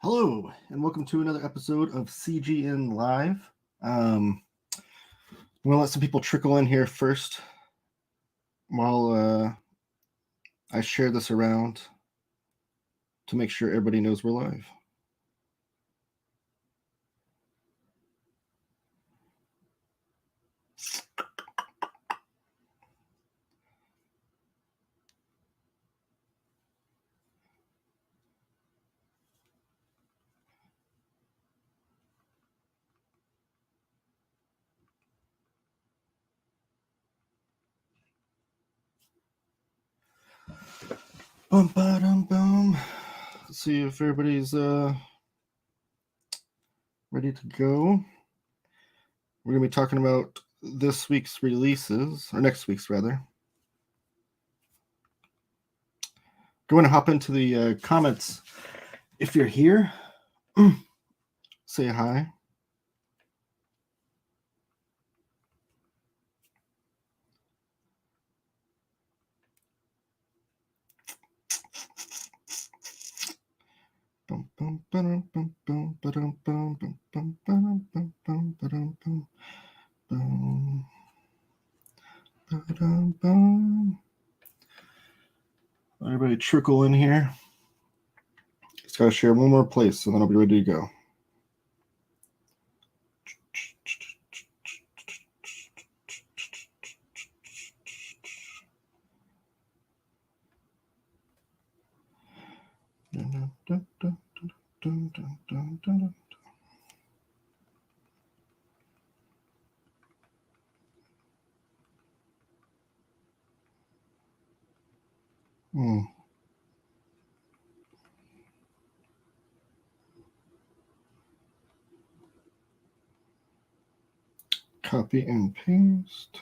Hello, and welcome to another episode of CGN Live. I'm going to let some people trickle in here first while I share this around to make sure everybody knows we're live. Bum. Let's see if everybody's ready to go. We're going to be talking about this week's releases, or next week's rather. Go ahead and hop into the comments. If you're here, say hi. Everybody trickle in here. Just got to share one more place, and then I'll be ready to go. Copy and paste.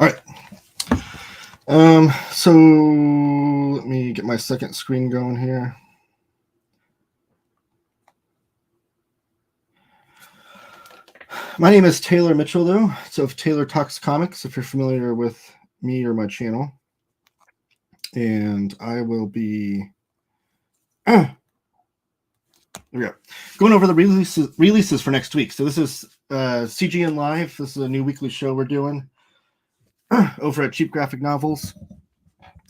All right. So let me get my second screen going here. My name is Taylor Mitchell, though. So if Taylor Talks Comics, if you're familiar with me or my channel, and I will be there we go. Going over the releases for next week. So this is CGN Live. This is a new weekly show we're doing over at Cheap Graphic Novels.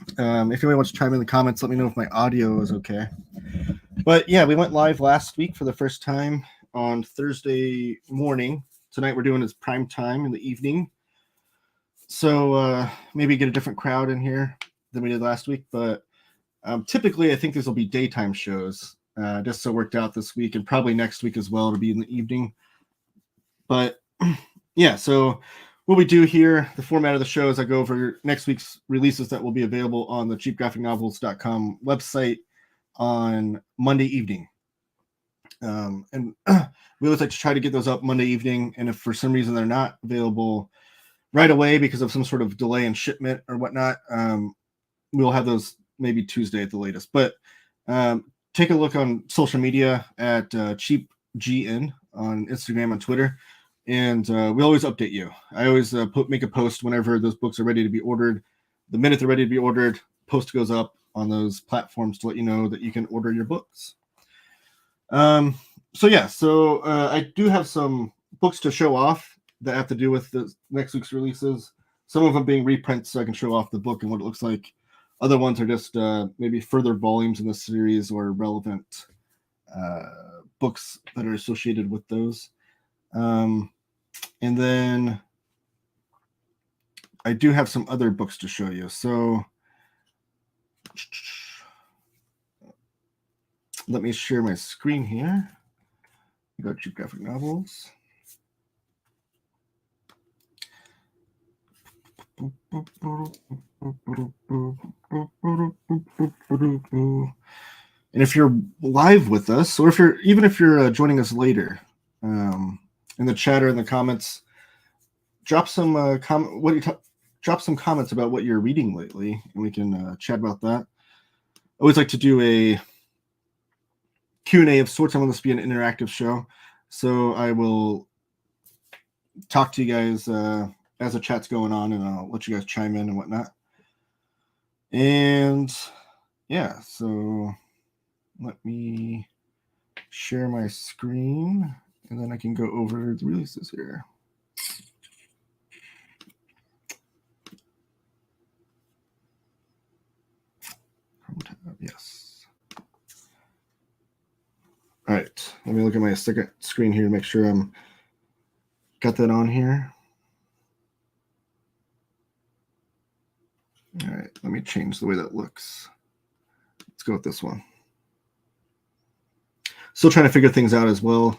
If anybody wants to chime in the comments, let me know if my audio is okay. But yeah, we went live last week for the first time on Thursday morning. Tonight we're doing is prime time in the evening. So maybe get a different crowd in here than we did last week. But typically I think these will be daytime shows. Just so worked out this week, and probably next week as well to be in the evening. But yeah, so what we do here, the format of the show is I go over next week's releases that will be available on the cheapgraphicnovels.com website on Monday evening. And we always like to try to get those up Monday evening. And if for some reason they're not available right away because of some sort of delay in shipment or whatnot, we'll have those maybe Tuesday at the latest. But take a look on social media at CheapGN on Instagram and Twitter. And we always update you. I always make a post whenever those books are ready to be ordered. The minute they're ready to be ordered, post goes up on those platforms to let you know that you can order your books. So I do have some books to show off that have to do with the next week's releases. Some of them being reprints so I can show off the book and what it looks like. Other ones are just maybe further volumes in the series or relevant books that are associated with those. And then I do have some other books to show you. So let me share my screen here. Go to Cheap Graphic Novels. And if you're live with us, or if you're joining us later, in the chat or in the comments, drop some drop some comments about what you're reading lately, and we can chat about that. I always like to do a Q&A of sorts. I want this to be an interactive show, so I will talk to you guys as the chat's going on, and I'll let you guys chime in and whatnot. And yeah, so let me share my screen, and then I can go over the releases here. Yes. All right, let me look at my second screen here to make sure I'm got that on here. All right, let me change the way that looks. Let's go with this one. Still trying to figure things out as well.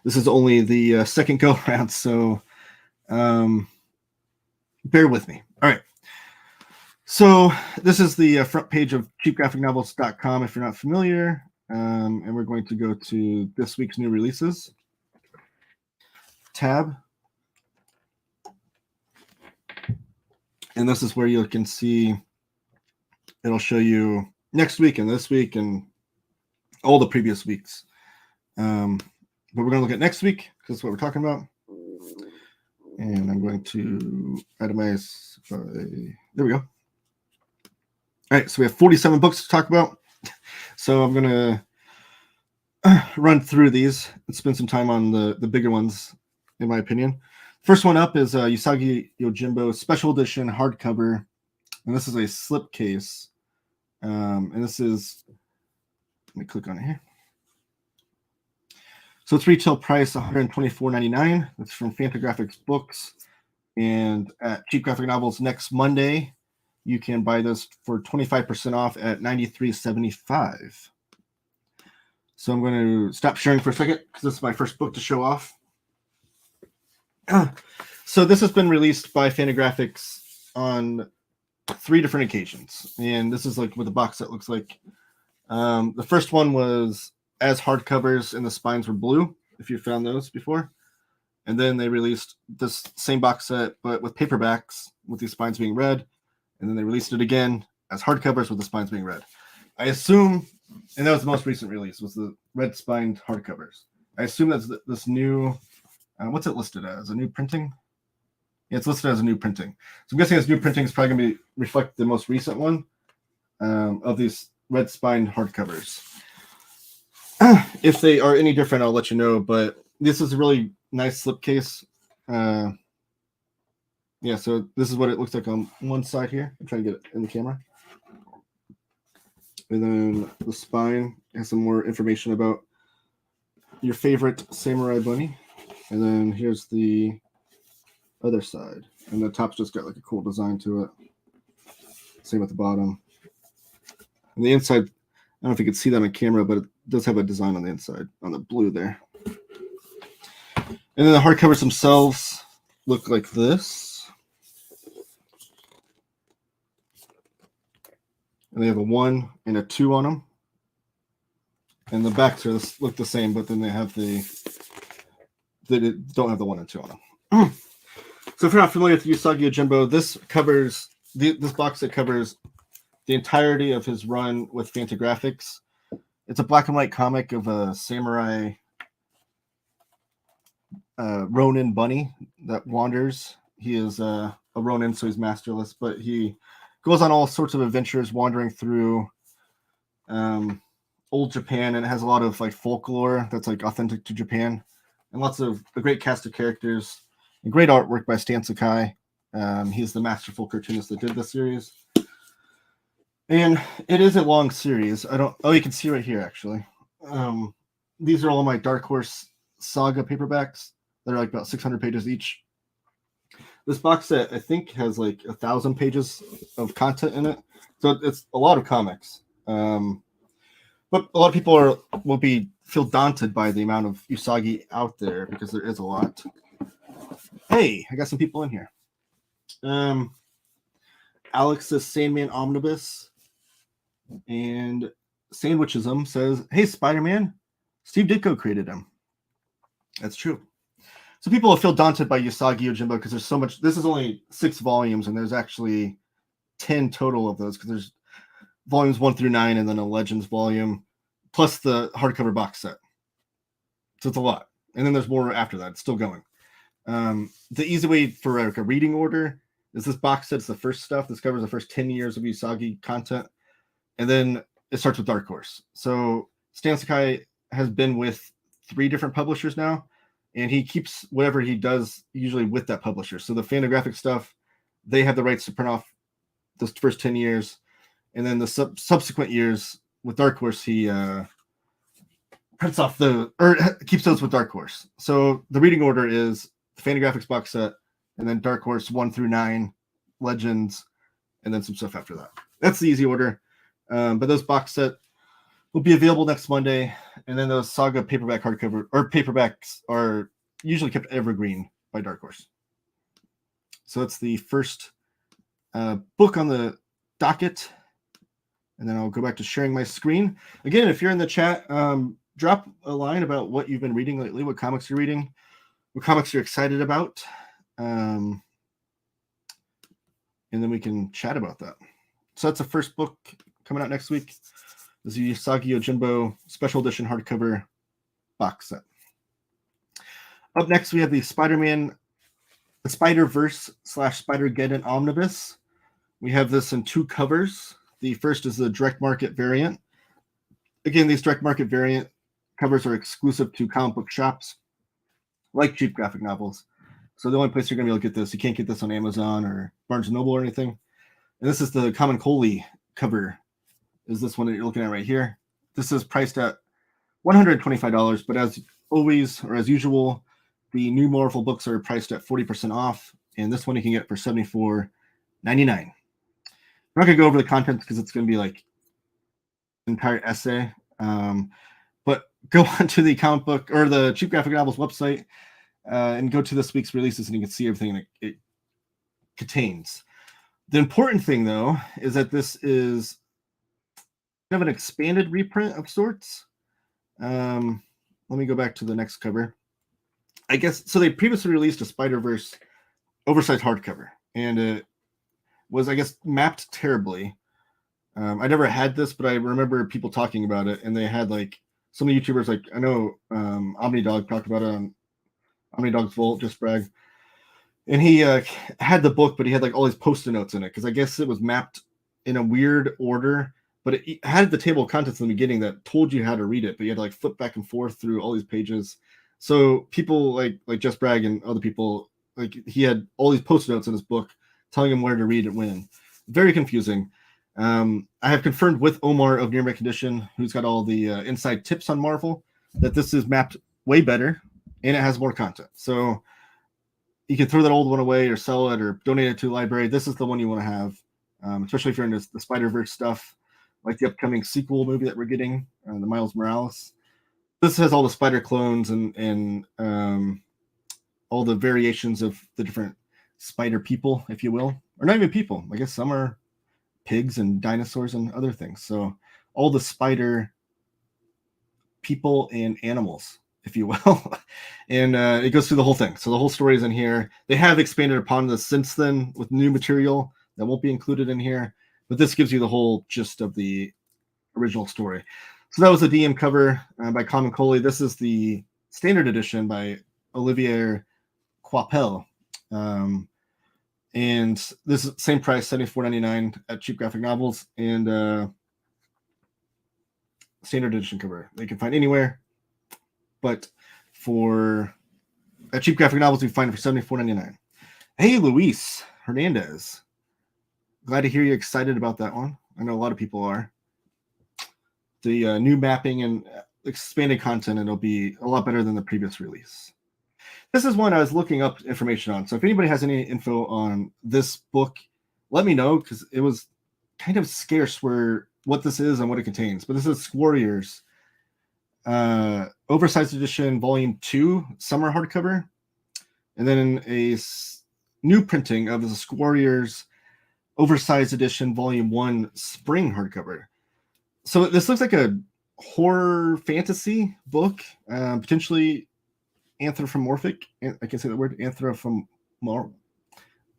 This is only the second go around, so bear with me. All right. So this is the front page of cheapgraphicnovels.com if you're not familiar. And we're going to go to this week's new releases tab. And this is where you can see, it'll show you next week and this week and all the previous weeks. But we're going to look at next week because that's what we're talking about. And I'm going to itemize by, there we go. All right, so we have 47 books to talk about. So I'm going to run through these and spend some time on the bigger ones, in my opinion. First one up is Usagi Yojimbo Special Edition hardcover. And this is a slipcase. And this is, let me click on it here. So it's retail price $124.99. That's from Fantagraphics Books. And at Cheap Graphic Novels next Monday, you can buy this for 25% off at $93.75. So I'm going to stop sharing for a second because this is my first book to show off. So this has been released by Fantagraphics on 3 different occasions. And this is like what the box set looks like. The first one was as hardcovers and the spines were blue, if you found those before. And then they released this same box set, but with paperbacks with these spines being red. And then they released it again as hardcovers with the spines being red. I assume, and that was the most recent release, was the red spined hardcovers. I assume that's this new, what's it listed as? A new printing? Yeah, it's listed as a new printing. So I'm guessing this new printing is probably going to reflect the most recent one of these red spined hardcovers. If they are any different, I'll let you know. But this is a really nice slipcase. Yeah, so this is what it looks like on one side here. I'm trying to get it in the camera. And then the spine has some more information about your favorite samurai bunny. And then here's the other side. And the top's just got like a cool design to it. Same with the bottom. And the inside, I don't know if you can see that on camera, but it does have a design on the inside, on the blue there. And then the hardcovers themselves look like this. And they have a 1 and a 2 on them. And the backs are look the same, but then they have they don't have the 1 and 2 on them. So if you're not familiar with Usagi Yojimbo, this covers this box set covers the entirety of his run with Fantagraphics. It's a black and white comic of a samurai Ronin bunny that wanders. He is a Ronin, so he's masterless, but he goes on all sorts of adventures wandering through old Japan, and it has a lot of like folklore that's like authentic to Japan, and lots of a great cast of characters and great artwork by Stan Sakai. He's the masterful cartoonist that did this series. And it is a long series. You can see right here, actually. These are all my Dark Horse Saga paperbacks. They're like about 600 pages each. This box set, I think, has like 1,000 pages of content in it. So it's a lot of comics. But a lot of people will feel daunted by the amount of Usagi out there because there is a lot. Hey, I got some people in here. Alex's Sandman Omnibus and Sandwichism says, "Hey, Spider-Man, Steve Ditko created him." That's true. So people will feel daunted by Usagi Yojimbo because there's so much. This is only 6 volumes, and there's actually 10 total of those because there's volumes 1 through 9 and then a Legends volume, plus the hardcover box set. So it's a lot. And then there's more after that. It's still going. The easy way for like a reading order is this box set's the first stuff. This covers the first 10 years of Usagi content. And then it starts with Dark Horse. So Stan Sakai has been with 3 different publishers now, and he keeps whatever he does usually with that publisher. So the Fantagraphic stuff, they have the rights to print off the first 10 years. And then the subsequent years with Dark Horse, he prints off keeps those with Dark Horse. So the reading order is the Fantagraphics box set, and then Dark Horse 1 through 9, Legends, and then some stuff after that. That's the easy order. But those box set will be available next Monday, and then those Saga paperback hardcover or paperbacks are usually kept evergreen by Dark Horse. So that's the first book on the docket, and then I'll go back to sharing my screen again. If you're in the chat, drop a line about what you've been reading lately, what comics you're reading, what comics you're excited about, and then we can chat about that. So that's the first book coming out next week. This is the Usagi Yojimbo Special Edition hardcover box set. Up next, we have the Spider-Man, the Spider-Verse / Spider-Geddon Omnibus. We have this in 2 covers. The first is the direct market variant. Again, these direct market variant covers are exclusive to comic book shops, like cheap graphic novels. So the only place you're going to be able to get this, you can't get this on Amazon or Barnes & Noble or anything. And this is the Common Coley cover, is this one that you're looking at right here. This is priced at $125, but as always, or as usual, the new Marvel books are priced at 40% off, and this one you can get for $74.99. I'm not going to go over the contents because it's going to be like an entire essay, but go onto the comic book or the Cheap Graphic Novels website and go to this week's releases, and you can see everything that it contains. The important thing, though, is that this is kind of an expanded reprint of sorts. Let me go back to the next cover. I guess so. They previously released a Spider-Verse oversized hardcover, and it was, I guess, mapped terribly. I never had this, but I remember people talking about it, and they had like some of the YouTubers, like I know OmniDog talked about it on OmniDog's Vault, just brag. And he had the book, but he had like all these post-it notes in it because I guess it was mapped in a weird order, but it had the table of contents in the beginning that told you how to read it, but you had to like flip back and forth through all these pages. So people like Just Bragg and other people, like he had all these post-it notes in his book telling him where to read and when. Very confusing. I have confirmed with Omar of Near Mint Condition, who's got all the inside tips on Marvel, that this is mapped way better and it has more content. So you can throw that old one away or sell it or donate it to the library. This is the one you want to have, especially if you're into the Spider-Verse stuff, like the upcoming sequel movie that we're getting, the Miles Morales. This has all the spider clones and all the variations of the different spider people, if you will. Or not even people. I guess some are pigs and dinosaurs and other things. So all the spider people and animals, if you will. And it goes through the whole thing. So the whole story is in here. They have expanded upon this since then with new material that won't be included in here. But this gives you the whole gist of the original story. So that was the DM cover by Common Coley. This is the standard edition by Olivier Coipel. And this is same price, $74.99 at Cheap Graphic Novels, and standard edition cover they can find anywhere. But for at Cheap Graphic Novels, you find it for $74.99. Hey, Luis Hernandez. Glad to hear you're excited about that one. I know a lot of people are. The new mapping and expanded content, it'll be a lot better than the previous release. This is one I was looking up information on. So if anybody has any info on this book, let me know, because it was kind of scarce what this is and what it contains. But this is Squarriors, oversized edition, volume 2, summer hardcover, and then a new printing of the Squarriors oversized edition, volume 1, spring hardcover. So this looks like a horror fantasy book, potentially anthropomorphic. I can say that word,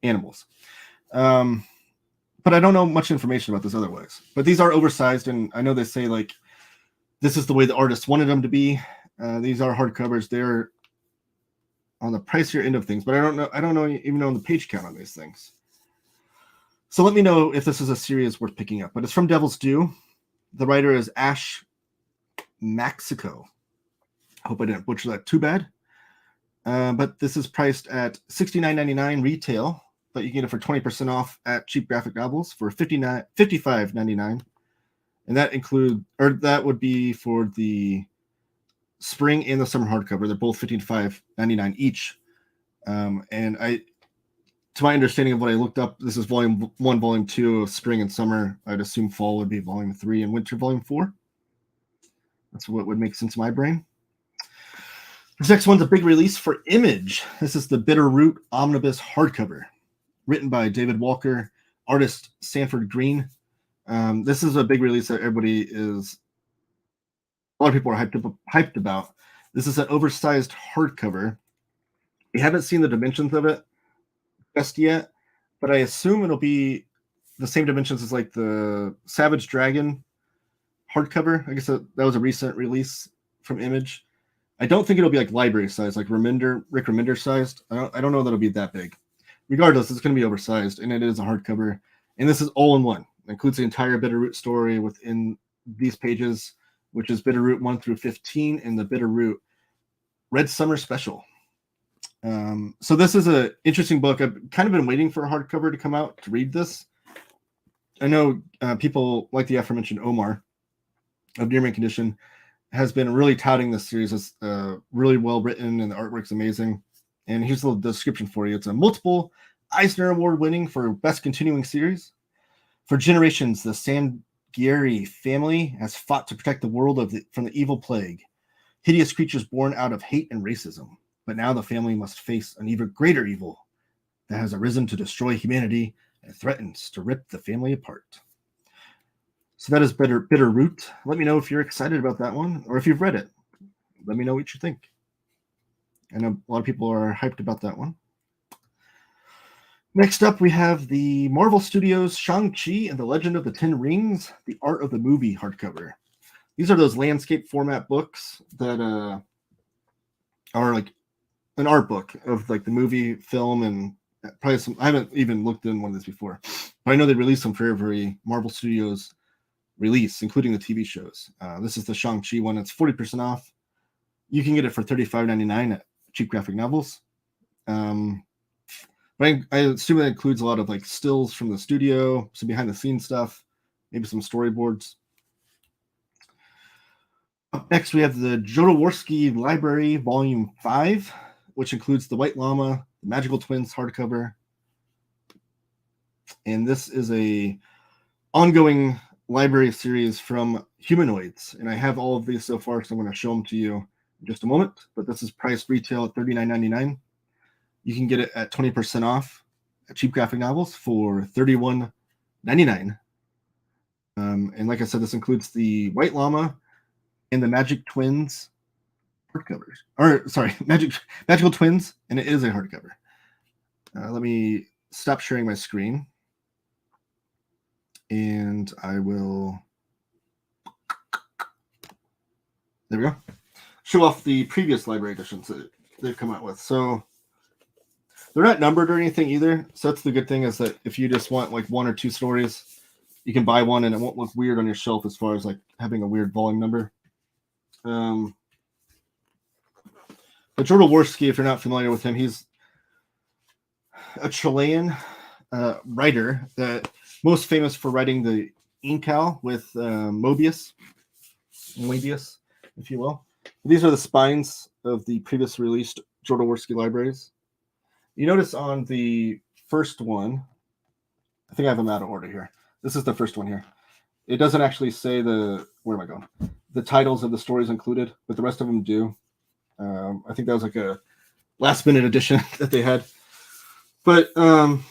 animals. But I don't know much information about this otherwise. But these are oversized, and I know they say like this is the way the artist wanted them to be. These are hardcovers. They're on the pricier end of things, but I don't know even know the page count on these things. So let me know if this is a series worth picking up. But it's from Devil's Due. The writer is Ash Maxico. I hope I didn't butcher that too bad. But this is priced at $69.99 retail, but you can get it for 20% off at Cheap Graphic Novels for $55.99. And that would be for the spring and the summer hardcover. They're both $55.99 each. And to my understanding of what I looked up, this is volume 1, volume 2 of spring and summer. I'd assume fall would be volume 3 and winter volume 4. That's what would make sense in my brain. This next one's a big release for Image. This is the Bitterroot Omnibus hardcover, written by David Walker, artist Sanford Green. This is a big release that a lot of people are hyped about. This is an oversized hardcover. We haven't seen the dimensions of it just yet, but I assume it'll be the same dimensions as like the Savage Dragon hardcover. I guess that was a recent release from Image. I don't think it'll be like library size, like Rick Remender sized. I don't know that it'll be that big. Regardless, it's going to be oversized, and it is a hardcover. And this is all in one. It includes the entire Bitterroot story within these pages, which is Bitterroot 1 through 15 and the Bitterroot Red Summer Special. So this is an interesting book. I've kind of been waiting for a hardcover to come out to read this. I know people like the aforementioned Omar of Near Mint Condition has been really touting this series as really well written, and the artwork's amazing. And here's the description for you. It's a multiple Eisner Award winning for Best Continuing Series. For generations, the Sangieri family has fought to protect the world from the evil plague, hideous creatures born out of hate and racism. But now the family must face an even greater evil that has arisen to destroy humanity and threatens to rip the family apart. So that is Bitterroot. Let me know if you're excited about that one, or if you've read it. Let me know what you think. I know a lot of people are hyped about that one. Next up, we have the Marvel Studios Shang-Chi and the Legend of the Ten Rings, the Art of the Movie hardcover. These are those landscape format books that are like an art book of like the movie, film, and probably some. I haven't even looked in one of these before, but I know they released them for every Marvel Studios release, including the TV shows. This is the Shang-Chi one. It's 40% off. You can get it for $35.99 at Cheap Graphic Novels. But I assume that includes a lot of like stills from the studio, some behind the scenes stuff, maybe some storyboards. Up next, we have the Jodorowsky Library Volume 5, which includes the White Llama, the Magical Twins hardcover. And this is a ongoing library series from Humanoids. And I have all of these so far, so I'm going to show them to you in just a moment. But this is priced retail at $39.99. You can get it at 20% off at Cheap Graphic Novels for $31.99. And like I said, this includes the White Llama and the Magic Twins hardcovers. Or, sorry, Magical Twins, and it is a hardcover. Let me stop sharing my screen. And I will... There we go. Show off the previous library editions that they've come out with. So they're not numbered or anything either. So that's the good thing, is that if you just want like one or two stories, you can buy one and it won't look weird on your shelf as far as like having a weird volume number. But Jodorowsky, if you're not familiar with him, he's a Chilean writer that most famous for writing the Incal with Moebius, if you will. These are the spines of the previous released Jodorowsky libraries. You notice on the first one, I think I have them out of order here. This is the first one here. It doesn't actually say the titles of the stories included, but the rest of them do. I think that was like a last minute addition that they had. But I don't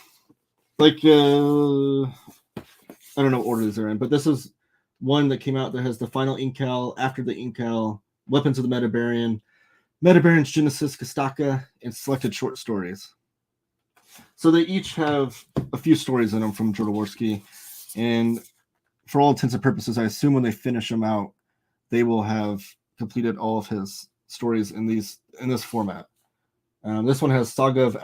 know what order they're in, but this is one that came out that has the final Incal, After the Incal, Weapons of the Metabarian, Metabaron's Genesis Kastaka, and selected short stories. So they each have a few stories in them from Jodorowsky, and for all intents and purposes, I assume when they finish them out, they will have completed all of his stories in this format. This one has Saga of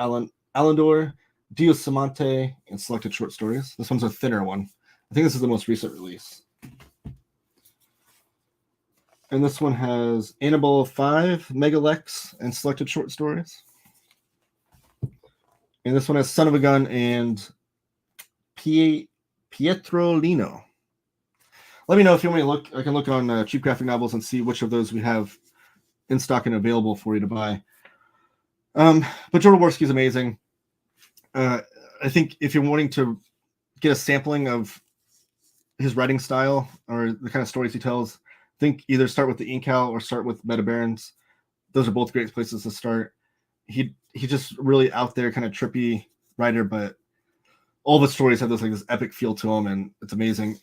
Alandor, Dios Samante, and selected short stories. This one's a thinner one. I think this is the most recent release. And this one has Annabelle 5, Megalex, and selected short stories. And this one has Son of a Gun and Pietro Lino. Let me know if you want me to look. I can look on Cheap Graphic Novels and see which of those we have in stock and available for you to buy. But Jodorowsky is amazing. I think if you're wanting to get a sampling of his writing style or the kind of stories he tells, I think either start with the Incal or start with Meta Barons. Those are both great places to start. He's just really out there, kind of trippy writer, but all the stories have this epic feel to them, and it's amazing.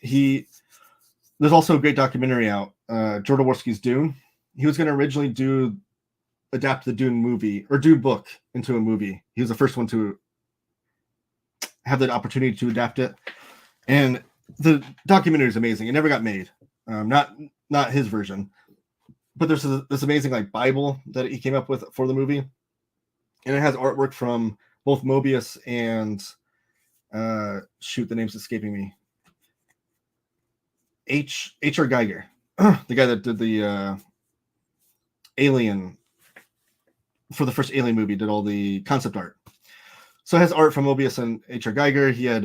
There's also a great documentary out, Jodorowsky's Dune. He was going to originally adapt the Dune movie or Dune book into a movie. He was the first one to have that opportunity to adapt it, and the documentary is amazing. It never got made, not his version, but there's this amazing Bible that he came up with for the movie, and it has artwork from both Mobius and the name's escaping me. H.R. Geiger, the guy that did the Alien for the first Alien movie, did all the concept art. So it has art from Mobius and H.R. Geiger. He had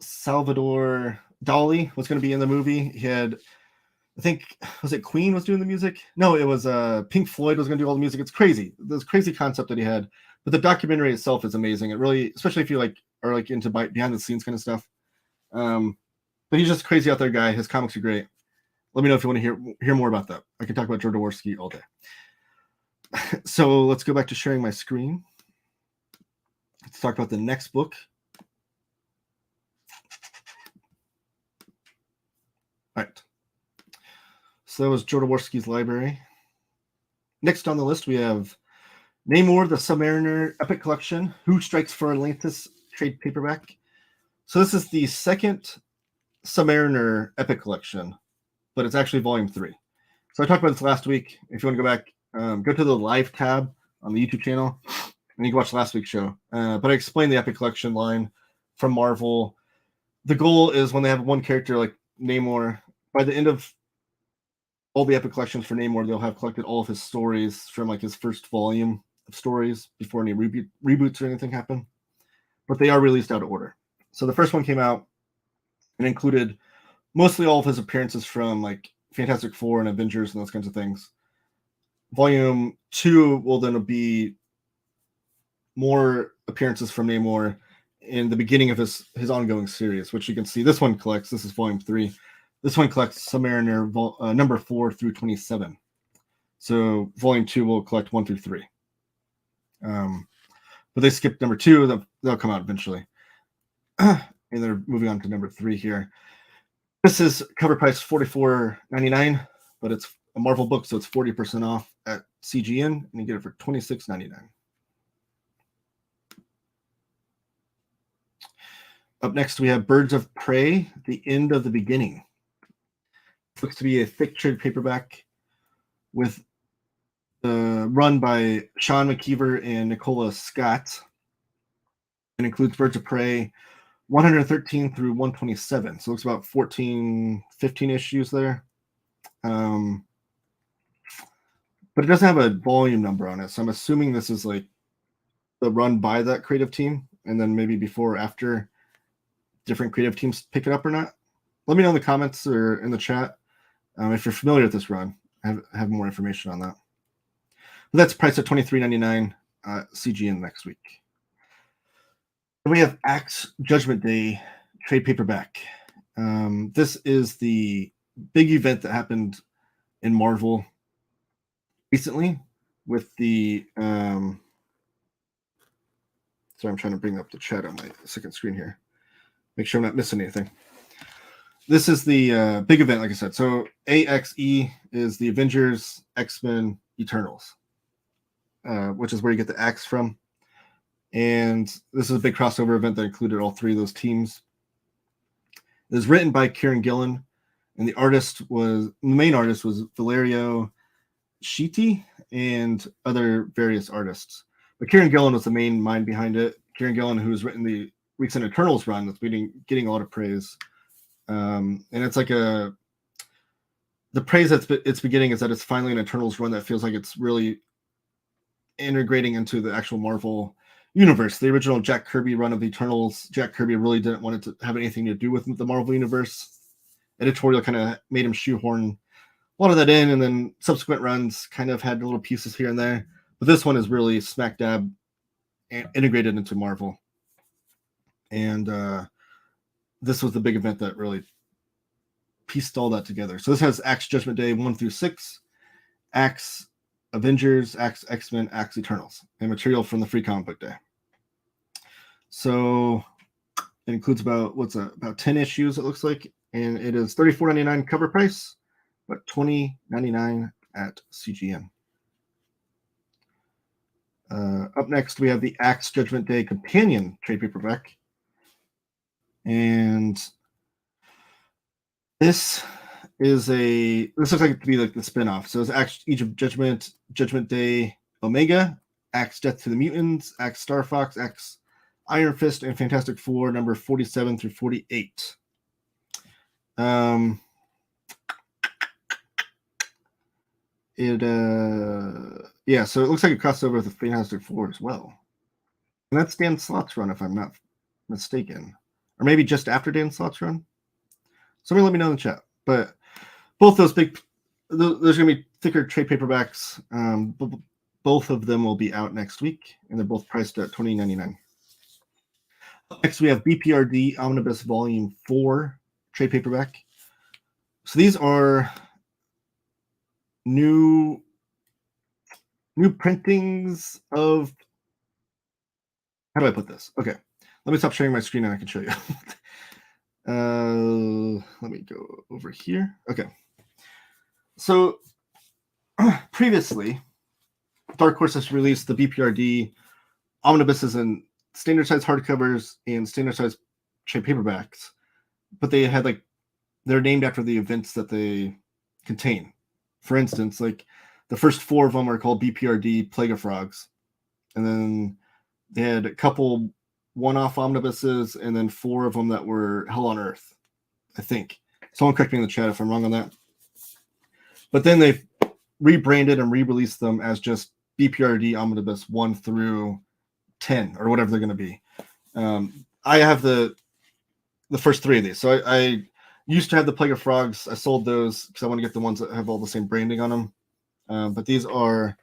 Salvador Dali was going to be in the movie. He had, I think, was it Queen was doing the music? No, it was Pink Floyd was going to do all the music. It's crazy. This crazy concept that he had. But the documentary itself is amazing. It really, especially if you are into behind the scenes kind of stuff. But he's just a crazy out there guy. His comics are great. Let me know if you want to hear more about that. I can talk about Jodorowsky all day. So let's go back to sharing my screen. Let's talk about the next book. All right. So that was Jodorowsky's library. Next on the list, we have Namor the Submariner Epic Collection, Who Strikes for Atlantis trade paperback. So this is the second Submariner Epic Collection, but it's actually volume 3. So I talked about this last week. If you want to go back, go to the live tab on the YouTube channel, and you can watch last week's show. But I explained the Epic Collection line from Marvel. The goal is when they have one character like Namor, by the end of all the Epic Collections for Namor, they'll have collected all of his stories from his first volume of stories before any reboots or anything happen. But they are released out of order. So the first one came out and included mostly all of his appearances from Fantastic Four and Avengers and those kinds of things. Volume 2 will then be more appearances from Namor in the beginning of his ongoing series, which you can see. This one collects. This is volume 3. This one collects Submariner number 4 through 27. So volume 2 will collect 1 through 3. But they skipped number 2. They'll come out eventually. And they're moving on to number 3 here. This is cover price $44.99, but it's a Marvel book, so it's 40% off at CGN, and you get it for $26.99. Up next, we have Birds of Prey, The End of the Beginning. It looks to be a thick trade paperback with run by Sean McKeever and Nicola Scott. It includes Birds of Prey 113 through 127. So it looks about 14, 15 issues there. But it doesn't have a volume number on it. So I'm assuming this is the run by that creative team. And then maybe before or after different creative teams pick it up or not. Let me know in the comments or in the chat if you're familiar with this run. I have more information on that. But that's priced at $23.99 CGN next week. We have Axe Judgment Day trade paperback. This is the big event that happened in Marvel recently with the sorry, I'm trying to bring up the chat on my second screen here. Make sure I'm not missing anything. This is the big event, like I said. So AXE is the Avengers, X-Men, Eternals, which is where you get the Axe from. And this is a big crossover event that included all 3 of those teams. It was written by Kieran Gillen, and the main artist was Valerio Schiti. and other various artists. But Kieran Gillen was the main mind behind it. Kieran Gillen, who's written the Weeks in Eternals run, that's getting a lot of praise. And it's like the praise it's beginning is that it's finally an Eternals run that feels like it's really integrating into the actual Marvel universe. The original Jack Kirby run of the Eternals, Jack Kirby really didn't want it to have anything to do with the Marvel universe. Editorial kind of made him shoehorn a lot of that in, and then subsequent runs kind of had little pieces here and there. But this one is really smack dab integrated into Marvel. And this was the big event that really pieced all that together. So this has Axe Judgment Day 1 through 6, Axe Avengers, Axe X-Men, Axe Eternals, and material from the free comic book day. So it includes about 10 issues, it looks like, and it is $34.99 cover price, but $20.99 at CGN. Up next, we have the Axe Judgment Day companion trade paperback, and this looks like it could be like the spinoff. So it's Axe Age of Judgment, Judgment Day Omega, Axe Death to the Mutants, Axe Star Fox, Axe Iron Fist, and Fantastic Four number 47 through 48. So it looks like it crossed over with the Fantastic Four as well. And that's Dan Slott's run, if I'm not mistaken. Or maybe just after Dan Slott's run. Somebody let me know in the chat. But both those there's going to be thicker trade paperbacks. Both of them will be out next week, and they're both priced at $20.99. Next, we have BPRD Omnibus Volume 4 trade paperback. So these are new printings of, how do I put this? Okay, let me stop sharing my screen and I can show you. Let me go over here. Okay, so previously Dark Horse has released the BPRD omnibuses in standard size hardcovers and standard size trade paperbacks, but they had they're named after the events that they contain. For instance, like the first 4 of them are called BPRD Plague of Frogs, and then they had a couple one-off omnibuses, and then 4 of them that were Hell on Earth, I think. Someone correct me in the chat if I'm wrong on that. But then they've rebranded and re-released them as just BPRD Omnibus 1 through 10, or whatever they're going to be. I have the first 3 of these. So I used to have the Plague of Frogs. I sold those because I want to get the ones that have all the same branding on them. But these are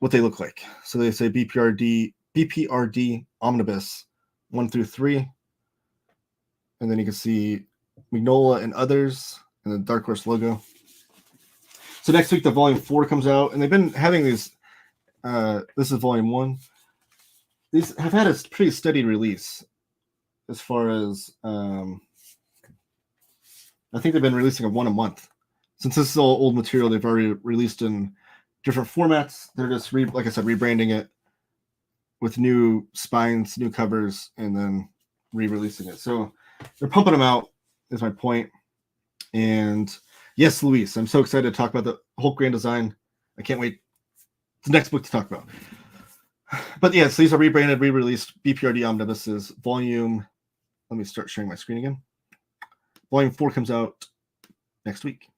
what they look like. So they say BPRD Omnibus 1 through 3. And then you can see Mignola and others, and the Dark Horse logo. So next week, the Volume 4 comes out, and they've been having these. This is Volume 1. These have had a pretty steady release as far as I think they've been releasing one a month. Since this is all old material, they've already released in different formats. They're just, like I said, rebranding it with new spines, new covers, and then re-releasing it. So they're pumping them out, is my point. And yes, Luis, I'm so excited to talk about the Hulk Grand Design. I can't wait. It's the next book to talk about. But yes, these are rebranded, re-released BPRD omnibuses. Volume, let me start sharing my screen again. Volume 4 comes out next week.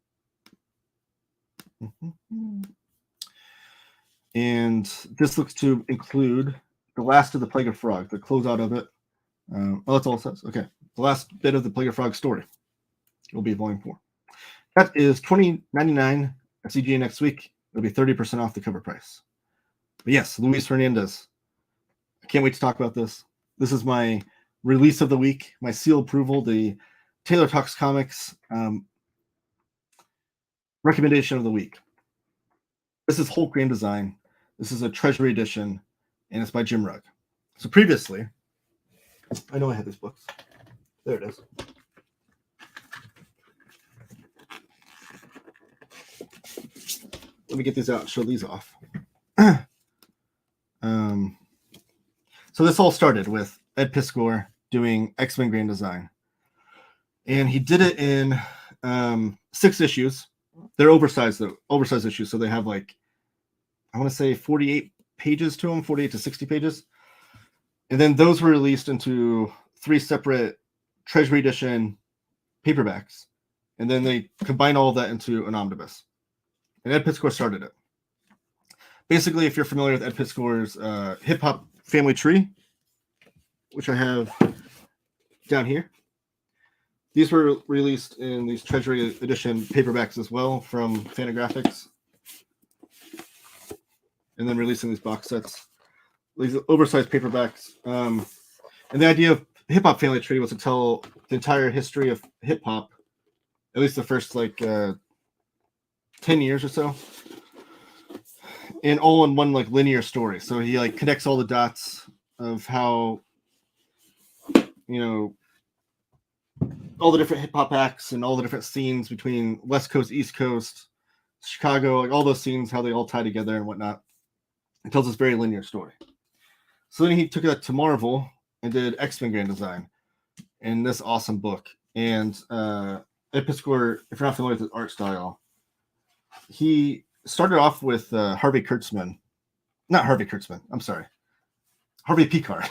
And this looks to include the last of the Plague of Frog, the closeout of it. That's all it says. Okay. The last bit of the Plague of Frog story will be Volume 4. That is $20.99 at CGN next week. It'll be 30% off the cover price. But yes, Luis Hernandez. I can't wait to talk about this. This is my release of the week, my seal approval, the Taylor Talks Comics recommendation of the week. This is Hulk Grand Design. This is a Treasury edition, and it's by Jim Rugg. So previously, I know I had these books. There it is. Let me get these out and show these off. So this all started with Ed Piskor doing X-Men Grand Design. And he did it in 6 issues. They're oversized issues, so they have I want to say 48 pages to them, 48 to 60 pages. And then those were released into 3 separate Treasury Edition paperbacks. And then they combined all of that into an omnibus. And Ed Piskor started it. Basically, if you're familiar with Ed Piskor's hip hop family tree, which I have down here, these were released in these Treasury Edition paperbacks as well from Fantagraphics. And then releasing these box sets, these oversized paperbacks. And the idea of Hip Hop Family Tree was to tell the entire history of hip hop, at least the first 10 years or so, and all in one linear story. So he connects all the dots of how, all the different hip hop acts and all the different scenes between West Coast, East Coast, Chicago, all those scenes, how they all tie together and whatnot. It tells this very linear story. So then he took that to Marvel and did X-Men Grand Design in this awesome book. And Ed Piskor, if you're not familiar with his art style, he started off with Harvey Kurtzman. Not Harvey Kurtzman, I'm sorry. Harvey Picard.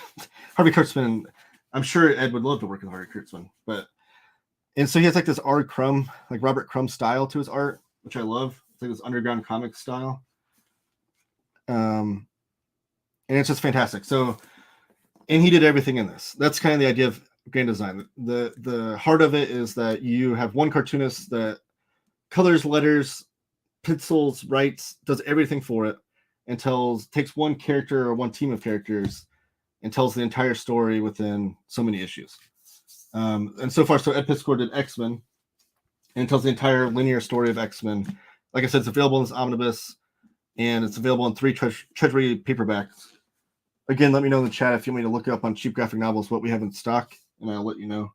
Harvey Kurtzman, I'm sure Ed would love to work with Harvey Kurtzman. And so he has this R. Crumb, Robert Crumb style to his art, which I love. It's this underground comic style. And it's just fantastic. So, and he did everything in this. That's kind of the idea of Grand Design. The heart of it is that you have one cartoonist that colors, letters, pencils, writes, does everything for it, and takes one character or one team of characters and tells the entire story within so many issues. And so far, Ed Piskor did X-Men and tells the entire linear story of X-Men. Like I said, it's available in this omnibus, and it's available in 3 Treasury paperbacks. Again, let me know in the chat if you want me to look up on Cheap Graphic Novels what we have in stock, and I'll let you know.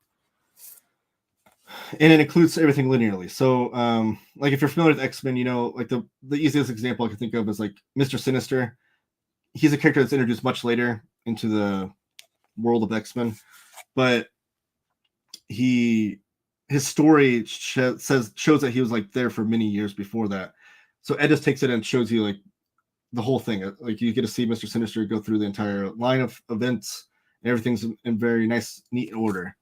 And it includes everything linearly. So, if you're familiar with X-Men, the easiest example I can think of is Mr. Sinister. He's a character that's introduced much later into the world of X-Men, but his story shows that he was there for many years before that. So Ed just takes it and shows you the whole thing. You get to see Mr. Sinister go through the entire line of events, and everything's in very nice, neat order.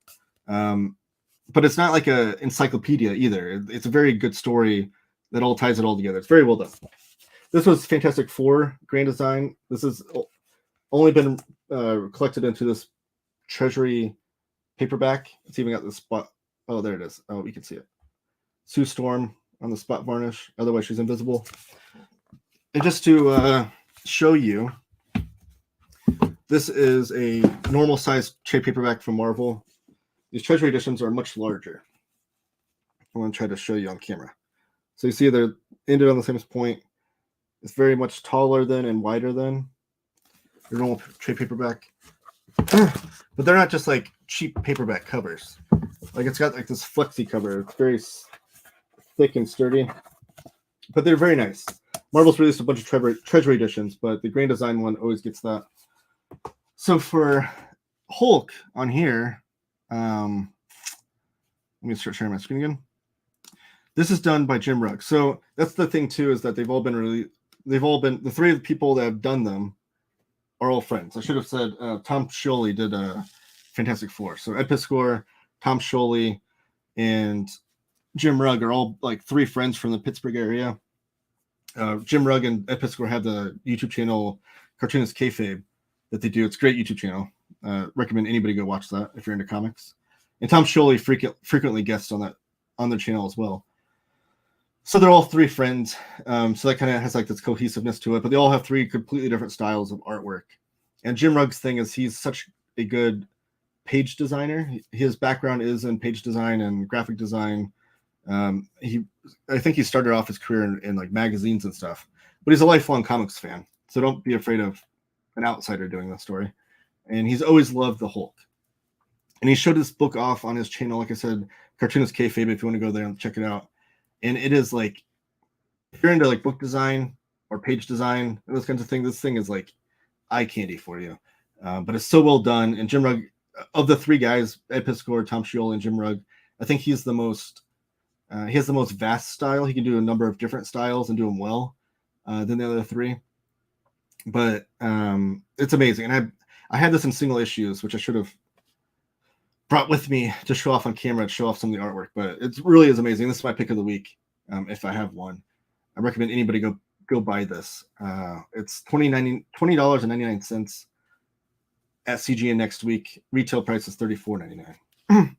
But it's not like a encyclopedia either. It's a very good story that all ties it all together. It's very well done. This was Fantastic Four Grand Design. This has only been collected into this Treasury paperback. It's even got the spot. Oh, there it is. Oh, we can see it. Sue Storm on the spot varnish. Otherwise, she's invisible. And just to show you, this is a normal size trade paperback from Marvel. These Treasury editions are much larger. I'm going to try to show you on camera. So you see they're ended on the same point. It's very much taller than and wider than your normal trade paperback. But they're not just cheap paperback covers. It's got this flexi cover. It's very thick and sturdy. But they're very nice. Marvel's released a bunch of Treasury editions, but the Grand Design one always gets that. So for Hulk on here, let me start sharing my screen again. This is done by Jim Rugg. So that's the thing too, is that they've all been the 3 of the people that have done them are all friends. I should have said Tom Scioli did Fantastic Four. So Ed Piskor, Tom Scioli, and Jim Rugg are all 3 friends from the Pittsburgh area. Jim Rugg and Ed Piskor have the YouTube channel Cartoonist Kayfabe that they do. It's a great YouTube channel. Recommend anybody go watch that if you're into comics. And Tom Scioli frequently guests on their channel as well. So they're all 3 friends. So that kind of has this cohesiveness to it, but they all have 3 completely different styles of artwork. And Jim Rugg's thing is he's such a good page designer. His background is in page design and graphic design. I think he started off his career in magazines and stuff, but he's a lifelong comics fan. So don't be afraid of an outsider doing the story. And he's always loved the Hulk. And he showed this book off on his channel. Like I said, Cartoonist Kayfabe, if you want to go there and check it out. And it is if you're into book design or page design, those kinds of things, this thing is eye candy for you. But it's so well done. And Jim Rugg, of the 3 guys, Ed Piskor, Tom Scioli, and Jim Rugg, I think he's the most he has the most vast style. He can do a number of different styles and do them well than the other 3. but it's amazing. And I had this in single issues, which I should have brought with me to show off on camera, to show off some of the artwork. But it really is amazing. This is my pick of the week, if I have one. I recommend anybody go buy this. It's $20.99 at CGN next week. Retail price is $34.99.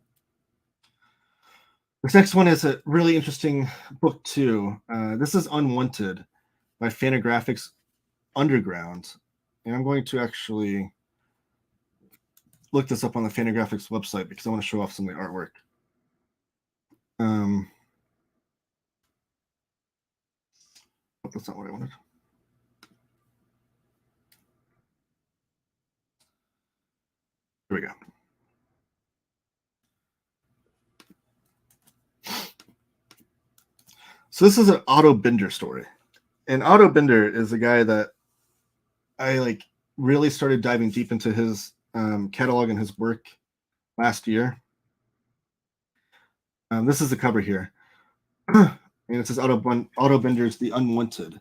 This next one is a really interesting book too. This is Unwanted by Fantagraphics Underground, and I'm going to actually look this up on the Fantagraphics website because I want to show off some of the artwork. Oh, that's not what I wanted. Here we go. So this is an Otto Binder story. And Otto Binder is a guy that I really started diving deep into his catalog and his work last year. This is the cover here. And it says Otto Binder's The Unwanted.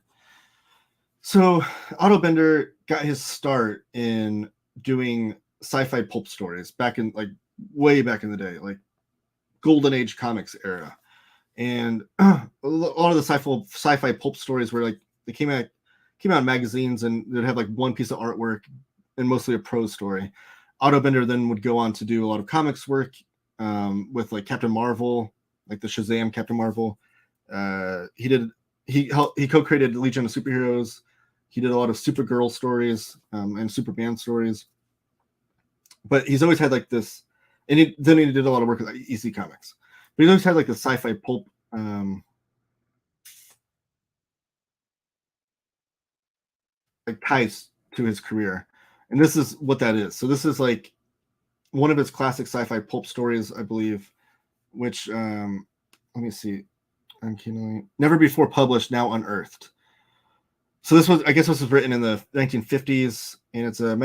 So Otto Binder got his start in doing sci-fi pulp stories back in way back in the day, like Golden Age comics era. And a lot of the sci-fi pulp stories were they came out in magazines, and they'd have one piece of artwork and mostly a prose story. Otto Binder then would go on to do a lot of comics work with Captain Marvel, the Shazam Captain Marvel. He co-created Legion of Superheroes. He did a lot of Supergirl stories and Superman stories. But he's always had this, and then he did a lot of work with EC Comics. But he's always had the sci-fi pulp ties to his career. And this is what that is. So this is one of his classic sci-fi pulp stories, I believe, which let me see. Never before published, now unearthed. So this was written in the 1950s, and it's a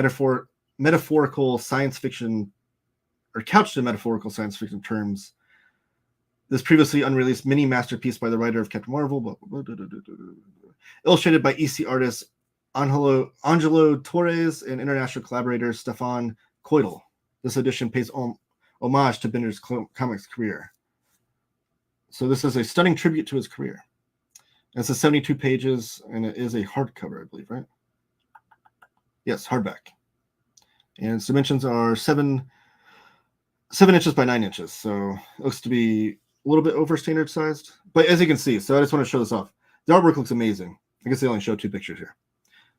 metaphorical science fiction, or couched in metaphorical science fiction terms. This previously unreleased mini masterpiece by the writer of Captain Marvel, illustrated by EC artist Angelo Torres and international collaborator Stefan Koidel. This edition pays homage to Binder's comics career. So this is a stunning tribute to his career. It's 72 pages, and it is a hardcover, I believe, right? Yes, hardback. And its dimensions are 7 inches by 9 inches. So it looks to be a little bit over standard sized. But as you can see, so I just want to show this off. The artwork looks amazing. I guess they only show 2 pictures here.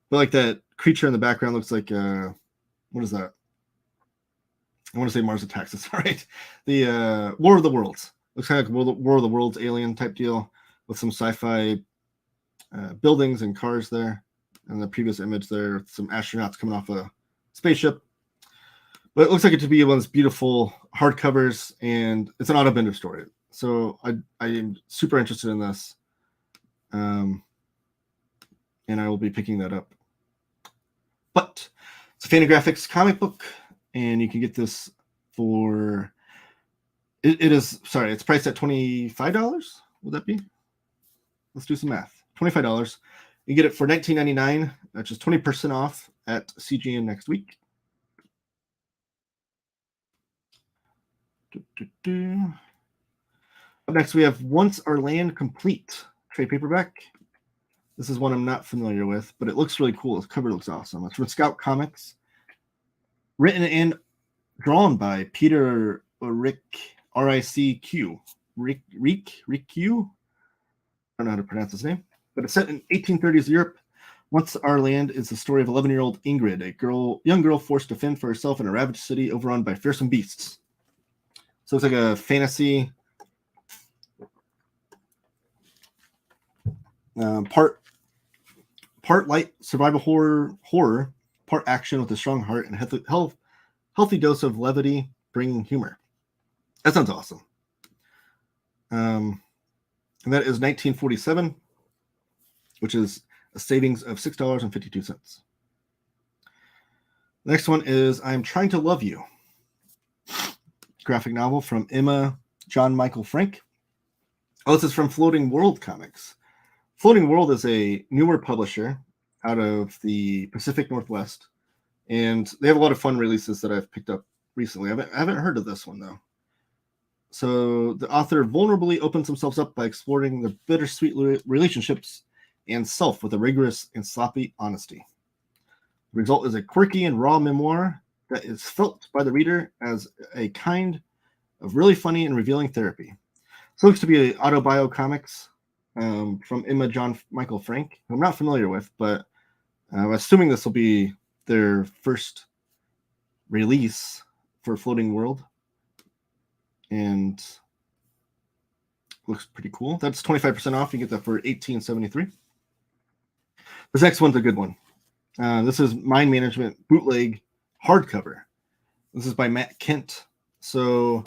But that creature in the background looks like, what is that? I want to say Mars Attacks. That's all right. The War of the Worlds. Looks kind of like War of the Worlds alien type deal with some sci-fi buildings and cars there. And the previous image there, some astronauts coming off a spaceship. But it looks like it to be one of those beautiful hardcovers, and it's an Otto Binder story. So I am super interested in this. And I will be picking that up. But it's a Fantagraphics comic book, and you can get this for it's priced at $25. Would that be? Let's do some math. $25. You get it for $19.99, which is 20% off at CGN next week. Up next, we have Once Our Land Complete trade paperback. This is one I'm not familiar with, but it looks really cool. Its cover looks awesome. It's from Scout Comics. Written and drawn by Peter R-I-C-Q. Rick Q? I don't know how to pronounce his name. But it's set in 1830s Europe. Once Our Land is the story of 11-year-old Ingrid, a young girl forced to fend for herself in a ravaged city overrun by fearsome beasts. So it's like a fantasy, part light survival horror, part action with a strong heart and healthy dose of levity, bringing humor. That sounds awesome. And that is $19.47, which is a savings of $6.52. Next one is I'm Trying to Love You. Graphic novel from Emma John Michael Frank. Oh, this is from Floating World Comics. Floating World is a newer publisher. out of the Pacific Northwest, and they have a lot of fun releases that I've picked up recently. I haven't heard of this one though. So the author vulnerably opens themselves up by exploring the bittersweet relationships and self with a rigorous and sloppy honesty. The result is a quirky and raw memoir that is felt by the reader as a kind of really funny and revealing therapy. So it looks to be autobio comics from Emma John Michael Frank, who I'm not familiar with, but I'm assuming this will be their first release for Floating World. And looks pretty cool. That's 25% off. You get that for $18.73. This next one's a good one. This is Mind Management Bootleg Hardcover. This is by Matt Kent. So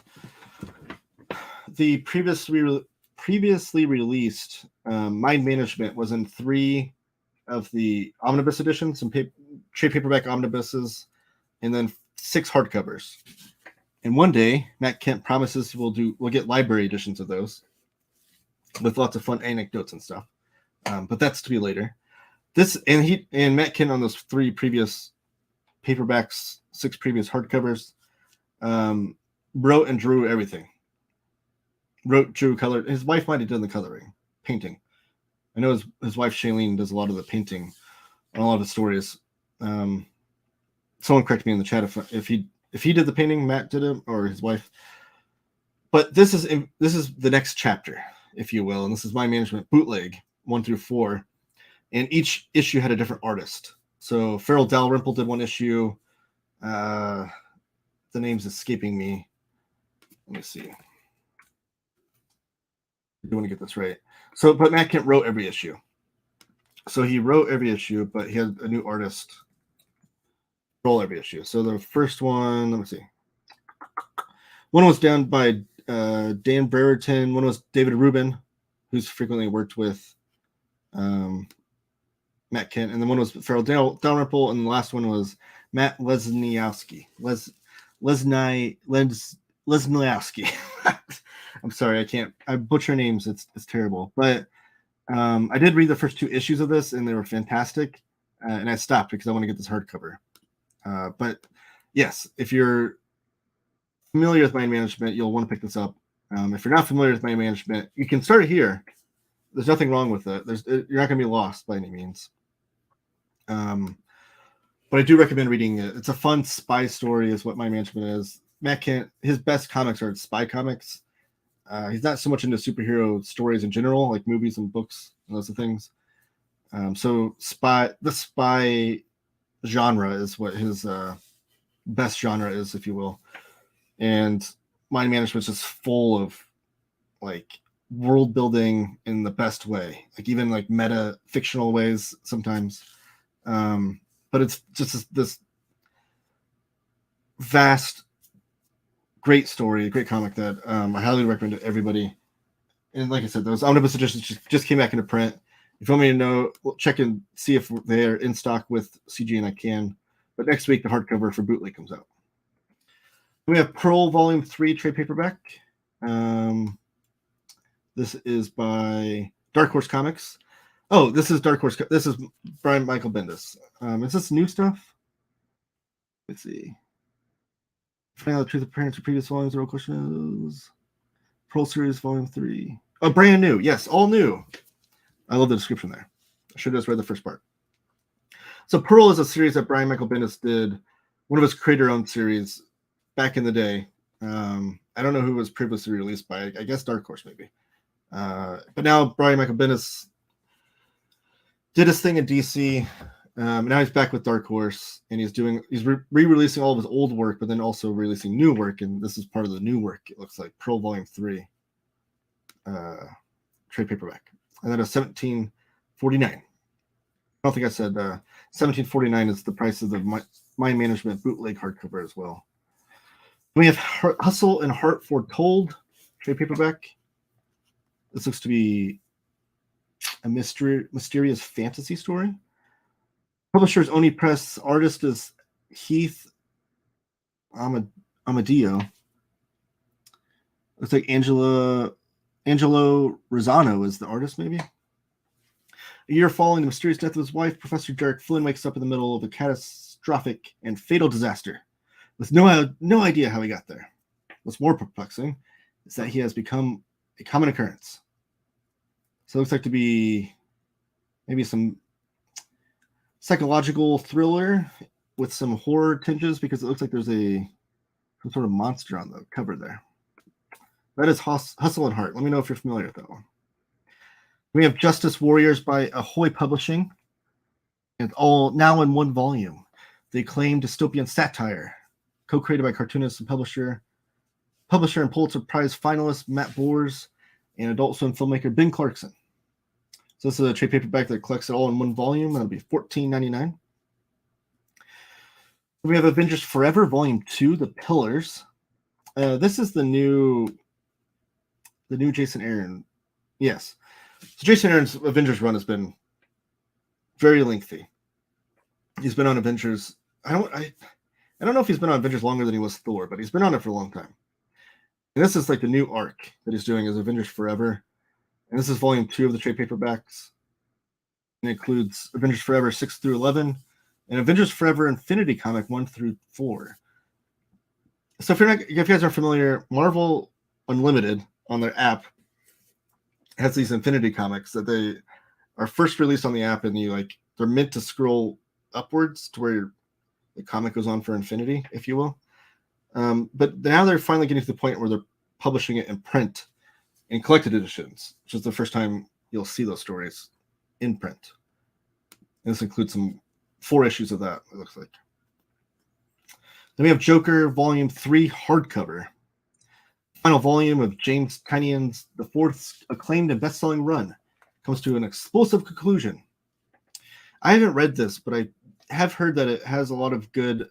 the previously released Mind Management was in 3 of the omnibus editions, some trade paperback omnibuses, and then 6 hardcovers. And one day, Matt Kent promises we'll get library editions of those with lots of fun anecdotes and stuff. But that's to be later. This and Matt Kent on those 3 previous paperbacks, 6 previous hardcovers, wrote and drew everything. Wrote, drew, colored. His wife might have done the coloring, painting. I know his wife Shailene does a lot of the painting on a lot of the stories. Someone correct me in the chat if he did the painting, Matt did it, or his wife. But this is the next chapter, if you will, and this is Mind Management Bootleg 1 through 4, and each issue had a different artist. So Farrell Dalrymple did one issue. The name's escaping me. Let me see. I do want to get this right. So, but Matt Kent wrote every issue. So he wrote every issue, but he had a new artist roll every issue. So the first one, let me see. One was done by Dan Brereton. One was David Rubin, who's frequently worked with Matt Kent. And then one was Farrell Dalrymple. And the last one was Matt Lesniewski. Lesniewski. I'm sorry, I butcher names. It's terrible. But I did read the first 2 issues of this, and they were fantastic. And I stopped because I want to get this hardcover. But yes, if you're familiar with Mind Management, you'll want to pick this up. If you're not familiar with Mind Management, you can start here. There's nothing wrong with it. You're not going to be lost by any means. But I do recommend reading it. It's a fun spy story is what Mind Management is. Matt Kent, his best comics are spy comics. He's not so much into superhero stories in general, like movies and books and those things. So the spy genre is what his best genre is, if you will. And Mind Management is just full of like world building in the best way, like even like meta fictional ways sometimes. But it's just this vast, great story, great comic that I highly recommend to everybody. And like I said, those omnibus editions just came back into print. If you want me to know, check and see if they're in stock with CGN. I can. But next week, the hardcover for Bootleg comes out. We have Pearl Volume 3 trade paperback. This is by Dark Horse Comics. Oh, this is Dark Horse. This is Brian Michael Bendis. Is this new stuff? Let's see. Finding out the truth of parents of previous volumes. The real question is Pearl Series Volume 3. Oh, brand new. Yes, all new. I love the description there. I should have just read the first part. So Pearl is a series that Brian Michael Bendis did, one of his creator-owned series back in the day. I don't know who was previously released by. I guess Dark Horse maybe. But now Brian Michael Bendis did his thing in DC. Now he's back with Dark Horse, and he's re-releasing all of his old work, but then also releasing new work. And this is part of the new work. It looks like Pearl Volume 3 trade paperback, and then a $17.49. I don't think I said $17.49 is the price of the Mind Management Bootleg hardcover as well. We have Hustle and Heart Foretold trade paperback. This looks to be a mysterious fantasy story. Publisher's Oni Press. Artist is Heath Amadeo. Looks like Angelo Rosano is the artist, maybe. A year following the mysterious death of his wife, Professor Derek Flynn wakes up in the middle of a catastrophic and fatal disaster, with no idea how he got there. What's more perplexing is that he has become a common occurrence. So it looks like to be maybe some psychological thriller with some horror tinges, because it looks like there's some sort of monster on the cover there. That is Hustle and Heart. Let me know if you're familiar with that one. We have Justice Warriors by Ahoy Publishing. It's all now in one volume. The acclaimed dystopian satire, co-created by cartoonist and publisher and Pulitzer Prize finalist Matt Bors and adult swim filmmaker Ben Clarkson. So this is a trade paperback that collects it all in one volume. That'll be $14.99. We have Avengers Forever, Volume 2, The Pillars. This is the new Jason Aaron. Yes. So Jason Aaron's Avengers run has been very lengthy. He's been on Avengers. I don't know if he's been on Avengers longer than he was Thor, but he's been on it for a long time. And this is like the new arc that he's doing is Avengers Forever. And this is volume 2 of the trade paperbacks. And it includes Avengers Forever 6 through 11 and Avengers Forever Infinity Comic 1 through 4. So if you guys aren't familiar, Marvel Unlimited on their app has these Infinity Comics that they are first released on the app, and they're meant to scroll upwards to where the comic goes on for infinity, if you will. But now they're finally getting to the point where they're publishing it in print in collected editions, which is the first time you'll see those stories in print. And this includes 4 issues of that, it looks like. Then we have Joker Volume 3 hardcover. Final volume of James Tynion's The Fourth's acclaimed and best-selling run comes to an explosive conclusion. I haven't read this, but I have heard that it has a lot of good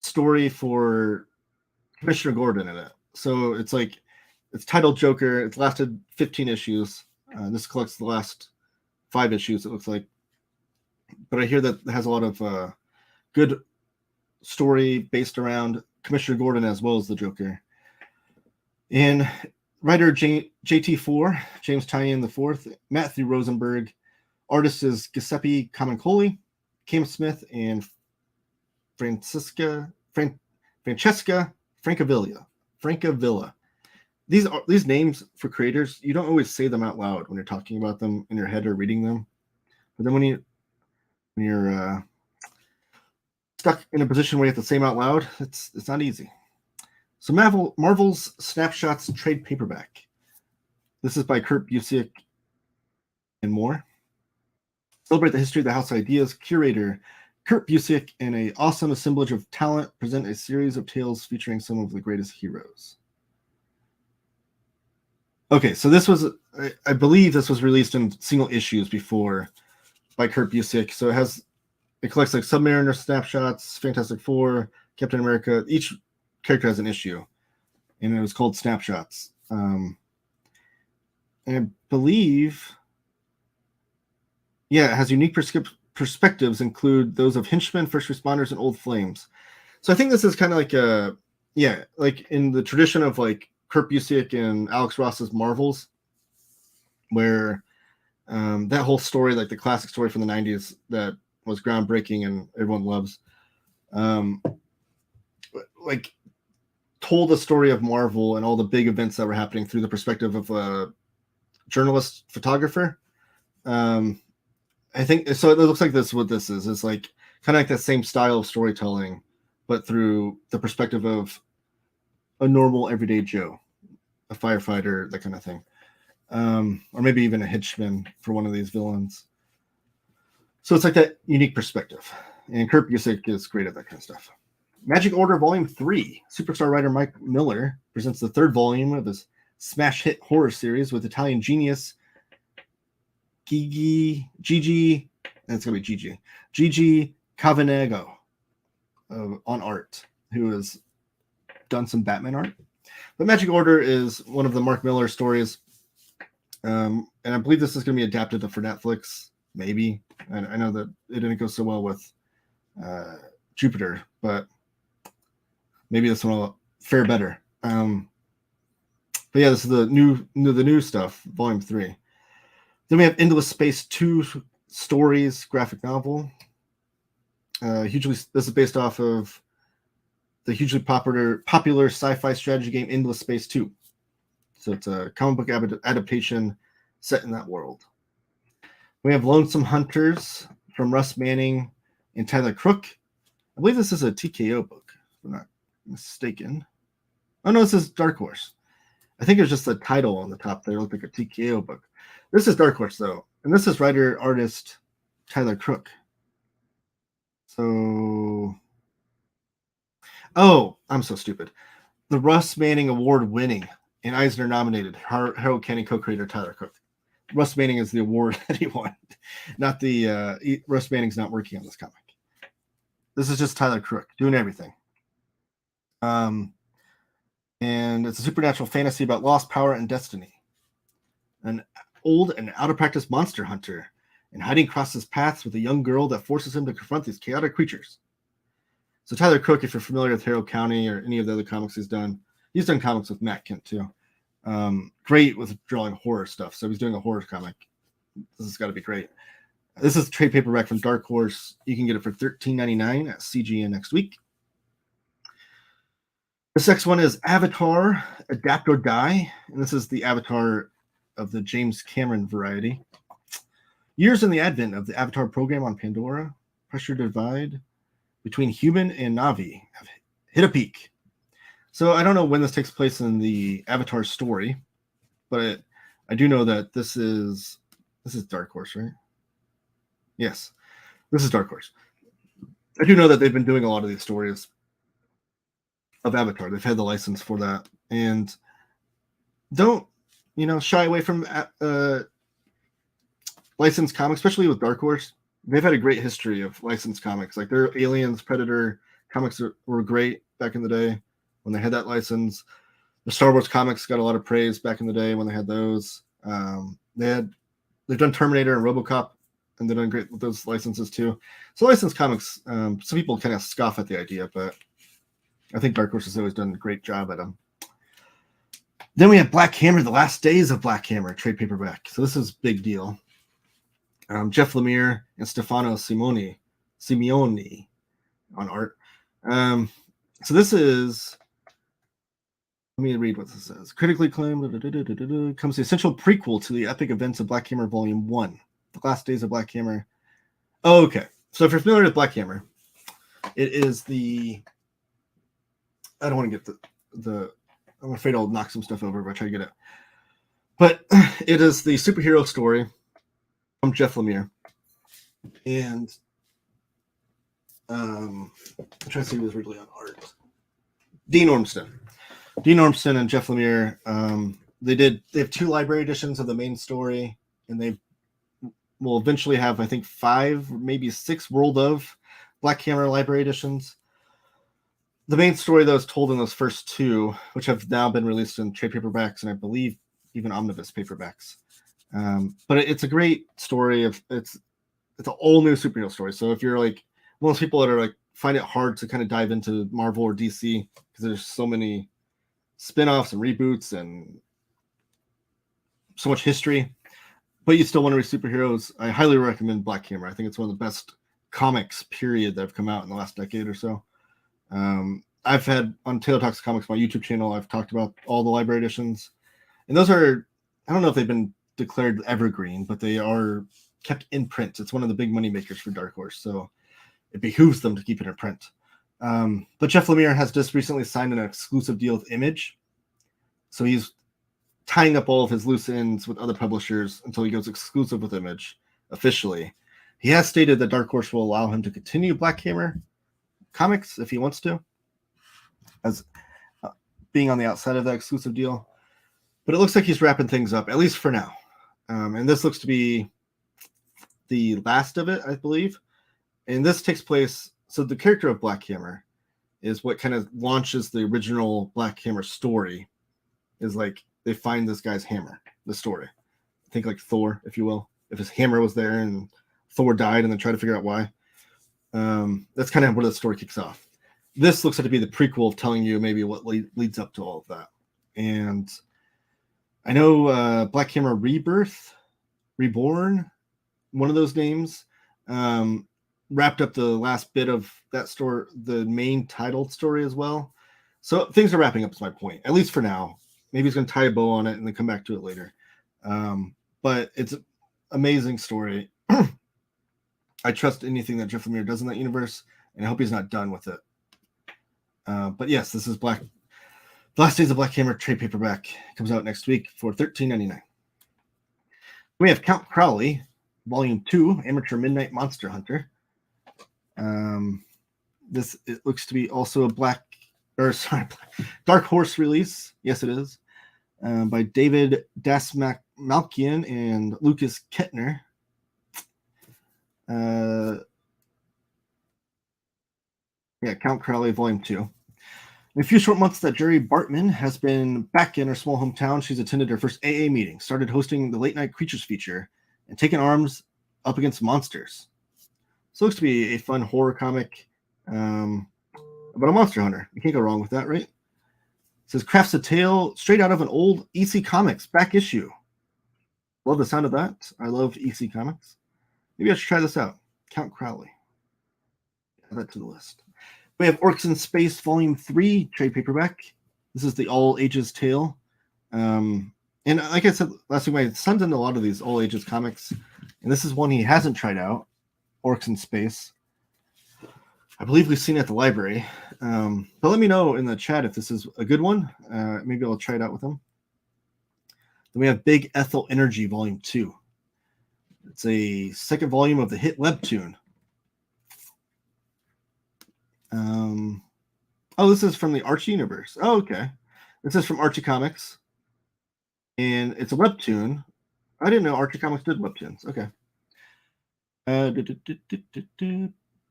story for Commissioner Gordon in it. So it's titled Joker. It's lasted 15 issues. This collects the last 5 issues, it looks like. But I hear that it has a lot of good story based around Commissioner Gordon as well as the Joker. And writer JT4, James Tynion IV, Matthew Rosenberg. Artist is Giuseppe Camuncoli, Kim Smith, and Francesca Francavilla. These names for creators, you don't always say them out loud when you're talking about them in your head or reading them. But then when you're stuck in a position where you have to say them out loud, it's not easy. So Marvel's Snapshots trade paperback. This is by Kurt Busiek and more. Celebrate the history of the House of Ideas. Curator Kurt Busiek and an awesome assemblage of talent present a series of tales featuring some of the greatest heroes. Okay, so this was, I believe this was released in single issues before by Kurt Busiek. So it collects like Submariner snapshots, Fantastic Four, Captain America. Each character has an issue, and it was called Snapshots. And I believe, it has unique perspectives, include those of henchmen, first responders, and old flames. So I think this is kind of like in the tradition of like Kurt Busiek and Alex Ross's Marvels, where that whole story, like the classic story from the 90s that was groundbreaking and everyone loves, like told the story of Marvel and all the big events that were happening through the perspective of a journalist photographer. I think so. It looks like this. What this is, it's like kind of like that same style of storytelling, but through the perspective of a normal everyday Joe, a firefighter, that kind of thing, or maybe even a henchman for one of these villains. So it's like that unique perspective, and Kurt Busiek is great at that kind of stuff. Magic Order Volume 3. Superstar writer Mike Miller presents the 3rd volume of his smash hit horror series with Italian genius Gigi Cavanego on art, who has done some Batman art. But Magic Order is one of the Mark Miller stories, and I believe this is going to be adapted for Netflix, maybe. I know that it didn't go so well with Jupiter, but maybe this one will fare better. But yeah, this is the new stuff, Volume 3. Then we have Endless Space 2 Stories graphic novel. This is based off of the hugely popular sci-fi strategy game Endless Space 2. So it's a comic book adaptation set in that world. We have Lonesome Hunters from Russ Manning and Tyler Crook. I believe this is a TKO book, if I'm not mistaken. Oh, no, this is Dark Horse. I think it's just the title on the top there looked like a TKO book. This is Dark Horse, though. And this is writer-artist Tyler Crook. So... Oh, I'm so stupid. The Russ Manning Award-winning and Eisner-nominated Harold Kenny co-creator Tyler Crook. Russ Manning is the award that he won, not the Russ Manning's not working on this comic. This is just Tyler Crook doing everything. And it's a supernatural fantasy about lost power and destiny. An old and out-of-practice monster hunter and hiding crosses paths with a young girl that forces him to confront these chaotic creatures. So Tyler Crook, if you're familiar with Harold County or any of the other comics he's done comics with Matt Kent too. Great with drawing horror stuff. So he's doing a horror comic. This has got to be great. This is a trade paperback from Dark Horse. You can get it for $13.99 at CGN next week. This next one is Avatar, Adapt or Die. And this is the Avatar of the James Cameron variety. Years in the advent of the Avatar program on Pandora, pressure divide between human and Na'vi have hit a peak. So I don't know when this takes place in the Avatar story, but I do know that this is Dark Horse, right? Yes, this is Dark Horse. I do know that they've been doing a lot of these stories of Avatar. They've had the license for that, and don't shy away from licensed comics, especially with Dark Horse. They've had a great history of licensed comics. Like their Aliens, Predator comics were great back in the day when they had that license. The Star Wars comics got a lot of praise back in the day when they had those. They've done Terminator and RoboCop, and they've done great with those licenses too. So licensed comics, some people kind of scoff at the idea, but I think Dark Horse has always done a great job at them. Then we have Black Hammer, The Last Days of Black Hammer, trade paperback. So this is a big deal. Jeff Lemire and Stefano Simeoni on art. So this is, let me read what this says. Critically acclaimed, comes the essential prequel to the epic events of Black Hammer Volume 1, The Last Days of Black Hammer. Oh, okay. So if you're familiar with Black Hammer, it is I don't want to get I'm afraid I'll knock some stuff over if I try to get it. But it is the superhero story from Jeff Lemire. And I'm trying to see who was originally on art. Dean Ormston and Jeff Lemire. They have 2 library editions of the main story, and they will eventually have, I think, 5, maybe 6 World of Black Hammer library editions. The main story, though, is told in those first 2, which have now been released in trade paperbacks and I believe even omnibus paperbacks. But it's a great story. It's an all new superhero story. So if you're like one of those people that are like find it hard to kind of dive into Marvel or DC because there's so many spin-offs and reboots and so much history, but you still want to read superheroes, I highly recommend Black Hammer. I think it's one of the best comics, period, that have come out in the last decade or so. I've had on Taylor Talks Comics, my YouTube channel, I've talked about all the library editions. And those are, I don't know if they've been declared evergreen, but they are kept in print. It's one of the big money makers for Dark Horse, so it behooves them to keep it in print. But Jeff Lemire has just recently signed an exclusive deal with Image, so he's tying up all of his loose ends with other publishers until he goes exclusive with Image officially. He has stated that Dark Horse will allow him to continue Black Hammer comics if he wants to, as being on the outside of that exclusive deal. But it looks like he's wrapping things up, at least for now. And this looks to be the last of it, I believe. And this takes place, so the character of Black Hammer is what kind of launches the original Black Hammer story, is like they find this guy's hammer, the story. Think like Thor, if you will. If his hammer was there and Thor died and then try to figure out why. That's kind of where the story kicks off. This looks like to be the prequel of telling you maybe what leads up to all of that. And I know Black Hammer Rebirth Reborn, one of those names, wrapped up the last bit of that story, the main titled story as well. So things are wrapping up, is my point, at least for now. Maybe he's going to tie a bow on it and then come back to it later. But it's an amazing story. I trust anything that Jeff Lemire does in that universe, and I hope he's not done with it. But yes, this is The Last Days of Black Hammer trade paperback. It comes out next week for $13.99. We have Count Crowley, Volume 2, Amateur Midnight Monster Hunter. It looks to be also a Dark Horse release. Yes, it is. By David Dasmalkian and Lucas Kettner. Count Crowley, Volume 2. In a few short months that Jerry Bartman has been back in her small hometown, she's attended her first AA meeting, started hosting the Late Night Creatures feature, and taken arms up against monsters. So it looks to be a fun horror comic about a monster hunter. You can't go wrong with that, right? It says, crafts a tale straight out of an old EC Comics back issue. Love the sound of that. I love EC Comics. Maybe I should try this out. Count Crowley. Add that to the list. We have Orcs in Space Volume 3 trade paperback. This is the all ages tale. And like I said last week, my son's into a lot of these all ages comics. And this is one he hasn't tried out, Orcs in Space. I believe we've seen it at the library. But let me know in the chat if this is a good one. Maybe I'll try it out with him. Then we have Big Ethel Energy Volume 2. It's a second volume of the hit webtoon. This is from the Archie universe. Oh, okay. This is from Archie Comics. And it's a webtoon. I didn't know Archie Comics did webtoons. Okay.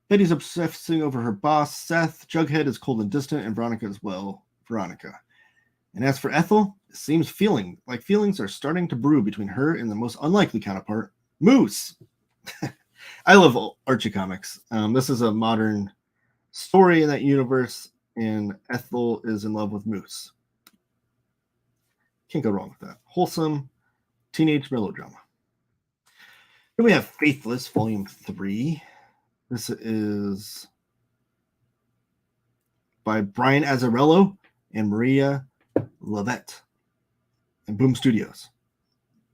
Betty's obsessing over her boss, Seth. Jughead is cold and distant, and Veronica as well. Veronica. And as for Ethel, it seems feelings are starting to brew between her and the most unlikely counterpart, Moose. I love Archie Comics. This is a modern story in that universe, and Ethel is in love with Moose. Can't go wrong with that. Wholesome teenage melodrama. Then we have Faithless, Volume 3. This is by Brian Azzarello and Maria Lavette and Boom Studios.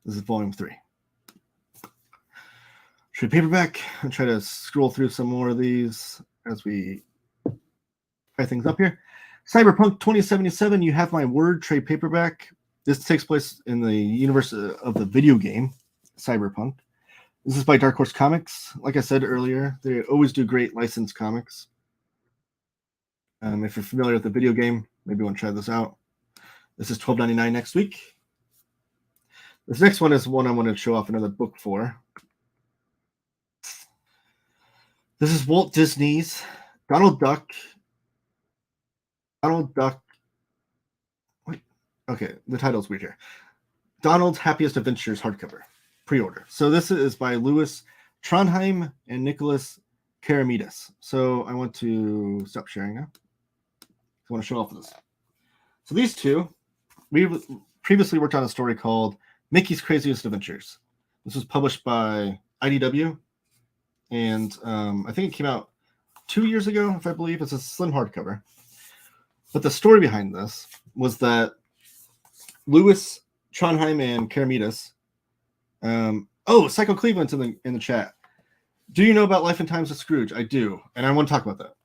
This is Volume 3. Trade paperback. I'll try to scroll through some more of these as we try things up here. Cyberpunk 2077, You Have My Word trade paperback. This takes place in the universe of the video game, Cyberpunk. This is by Dark Horse Comics. Like I said earlier, they always do great licensed comics. If you're familiar with the video game, maybe you want to try this out. This is $12.99 next week. This next one is one I want to show off another book for. This is Walt Disney's Donald Duck. Wait, okay, the title's weird here. Donald's Happiest Adventures hardcover. Pre-order. So this is by Louis Trondheim and Nicholas Karamidas. So I want to stop sharing now. I want to show off this. So these two, we previously worked on a story called Mickey's Craziest Adventures. This was published by IDW, and I think it came out 2 years ago, if I believe. It's a slim hardcover. But the story behind this was that Louis Trondheim and Karamidas. Psycho Cleveland's in the chat. Do you know about Life and Times of Scrooge? I do, and I want to talk about that.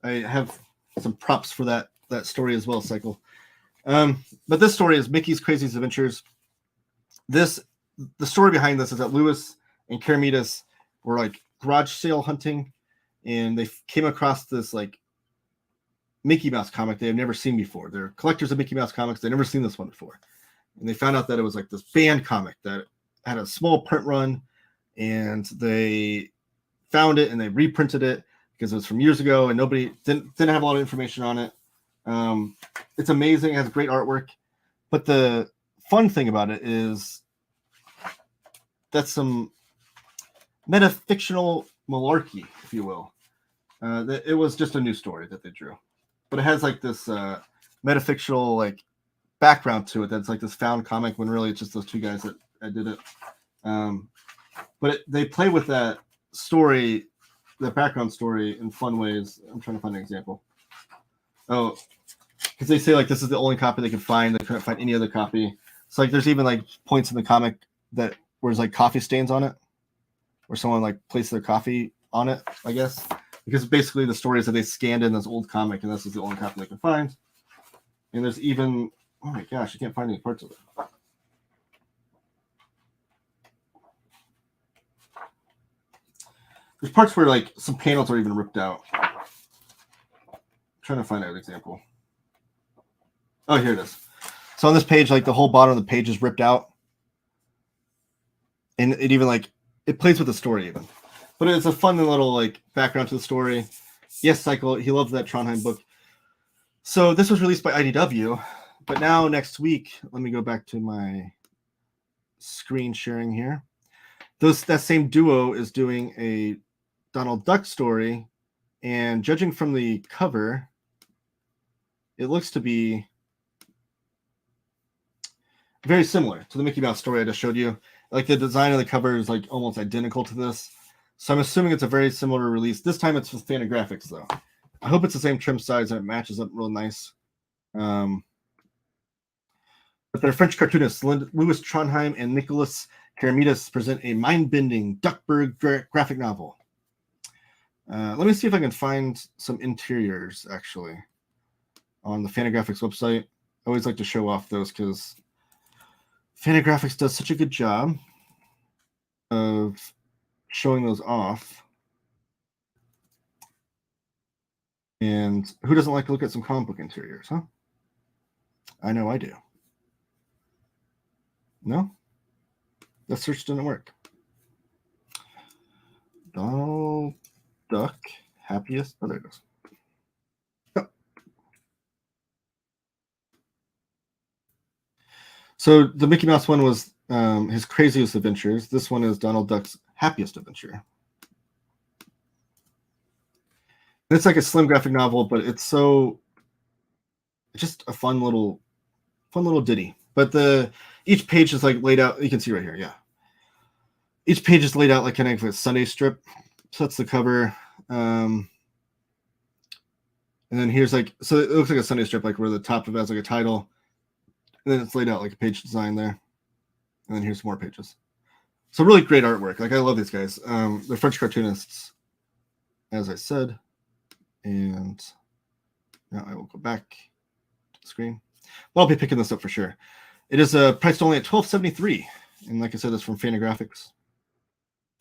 I have some props for that story as well, Cycle. But this story is Mickey's Craziest Adventures. The story behind this is that Louis and Karamidas were like garage sale hunting, and they came across this like Mickey Mouse comic they had never seen before. They're collectors of Mickey Mouse comics. They'd never seen this one before. And they found out that it was like this banned comic that had a small print run, and they found it and they reprinted it because it was from years ago and nobody didn't have a lot of information on it. It's amazing. It has great artwork. But the fun thing about it is that's some metafictional malarkey, if you will. It was just a new story that they drew. But it has like this metafictional like background to it that's like this found comic when really it's just those two guys that I did it. But they play with that story, that background story, in fun ways. I'm trying to find an example. Oh, because they say like this is the only copy they could find. They couldn't find any other copy. So like there's even like points in the comic that where there's like coffee stains on it, where someone like placed their coffee on it, I guess. Because basically the story is that they scanned in this old comic, and this is the only copy they can find. And there's even, oh my gosh, I can't find any parts of it. There's parts where like some panels are even ripped out. I'm trying to find out an example. Oh, here it is. So on this page, like the whole bottom of the page is ripped out. And it even like, it plays with the story even. But it's a fun little like background to the story. Yes, Cycle, he loves that Trondheim book. So this was released by IDW. But now next week, let me go back to my screen sharing here. That same duo is doing a Donald Duck story. And judging from the cover, it looks to be very similar to the Mickey Mouse story I just showed you. Like the design of the cover is like almost identical to this. So I'm assuming it's a very similar release. This time it's with Fantagraphics though. I hope it's the same trim size and it matches up real nice. But their French cartoonists, Louis Trondheim and Nicolas Karamidas, present a mind-bending Duckburg graphic novel. Let me see if I can find some interiors actually on the Fantagraphics website. I always like to show off those because Fantagraphics does such a good job of showing those off. And who doesn't like to look at some comic book interiors, huh? I know I do. No? That search didn't work. Donald Duck, happiest. Oh, there it goes. Oh. So the Mickey Mouse one was his craziest adventures. This one is Donald Duck's happiest adventure. And it's like a slim graphic novel, but it's just a fun little ditty. But each page is like laid out. You can see right here, yeah. Each page is laid out like kind of a Sunday strip. So that's the cover. And then here's like, so it looks like a Sunday strip, like where the top of it has like a title. And then it's laid out like a page design there. And then here's more pages. So really great artwork. Like I love these guys. They're French cartoonists, as I said. And now I will go back to the screen. Well, I'll be picking this up for sure. It is priced only at $12.73. And like I said, it's from Fantagraphics.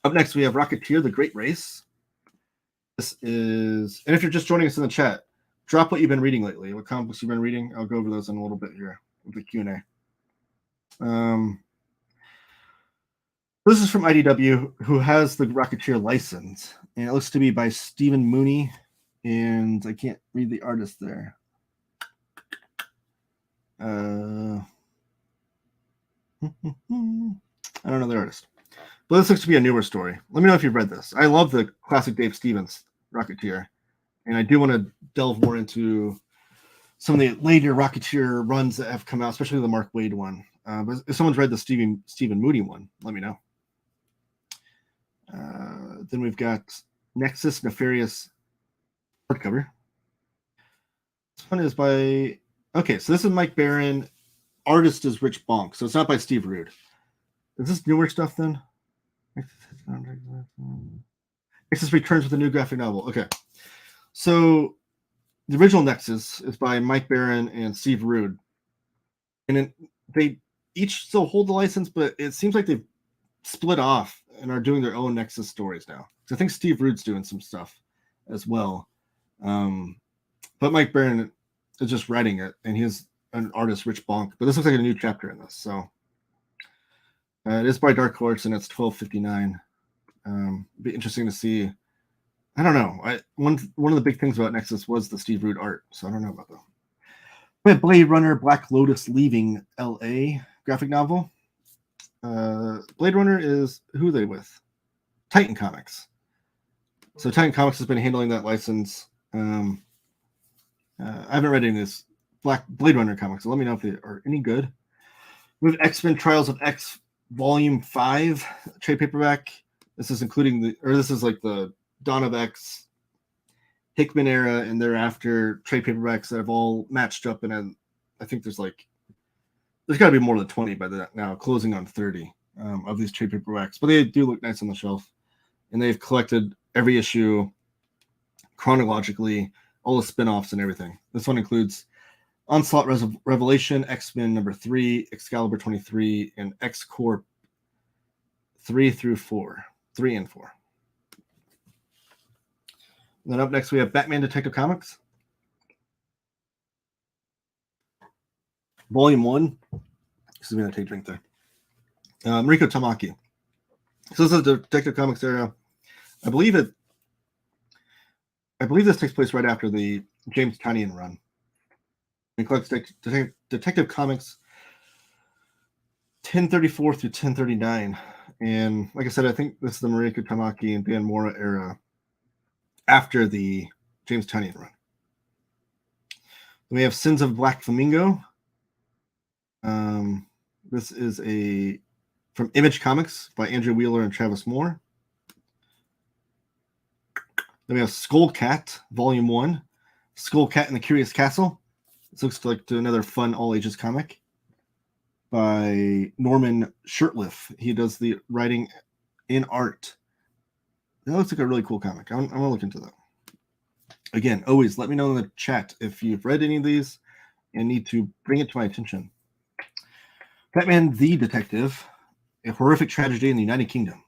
Up next, we have Rocketeer, The Great Race. This is, and if you're just joining us in the chat, drop what you've been reading lately, what comic books you've been reading. I'll go over those in a little bit here with the Q&A. This is from IDW, who has the Rocketeer license, and it looks to be by Stephen Mooney, and I can't read the artist there. I don't know the artist. But this looks to be a newer story. Let me know if you've read this. I love the classic Dave Stevens Rocketeer, and I do want to delve more into some of the later Rocketeer runs that have come out, especially the Mark Waid one. But if someone's read the Stephen Moody one, let me know. Then we've got Nexus Nefarious hardcover. This one is by, okay, so this is Mike Barron. Artist is Rich Bonk, so it's not by Steve Rude. Is this newer stuff then? Nexus returns with a new graphic novel. Okay, so the original Nexus is by Mike Barron and Steve Rude, and they each still hold the license, but it seems like they've split off and are doing their own Nexus stories now. So I think Steve Rude's doing some stuff as well, but Mike Barron is just writing it, and he's an artist, Rich Bonk. But this looks like a new chapter in this, so. It is by Dark Horse, and it's $12.59. Be interesting to see. I don't know. One of the big things about Nexus was the Steve Rude art, so I don't know about that. We have Blade Runner, Black Lotus Leaving L.A. graphic novel. Blade Runner is, who are they with? Titan Comics. So Titan Comics has been handling that license. I haven't read any of this Blade Runner comics, so let me know if they are any good. We have X-Men Trials of X Volume 5 trade paperback. This is including this is like the Dawn of X, Hickman era, and thereafter trade paperbacks that have all matched up. And I think there's got to be more than 20 by that now, closing on 30 of these trade paperbacks. But they do look nice on the shelf. And they've collected every issue chronologically, all the spin-offs and everything. This one includes Onslaught Revelation, X-Men number 3, Excalibur 23, and X-Corp 3 and 4. And then up next, we have Batman Detective Comics. Volume 1. Excuse me, I take a drink there. Mariko Tamaki. So this is the Detective Comics era. I believe this takes place right after the James Tynion run. It collects Detective Comics 1034 through 1039. And like I said, I think this is the Mariko Tamaki and Dan Mora era after the James Tynion run. Then we have Sins of Black Flamingo. This is from Image Comics by Andrew Wheeler and Travis Moore. Then we have Skull Cat, Volume 1. Skull Cat and the Curious Castle. This looks like another fun all-ages comic by Norman Shirtliff. He does the writing in art. That looks like a really cool comic. I'm going to look into that. Again, always let me know in the chat if you've read any of these and need to bring it to my attention. Batman the Detective, A Horrific Tragedy in the United Kingdom.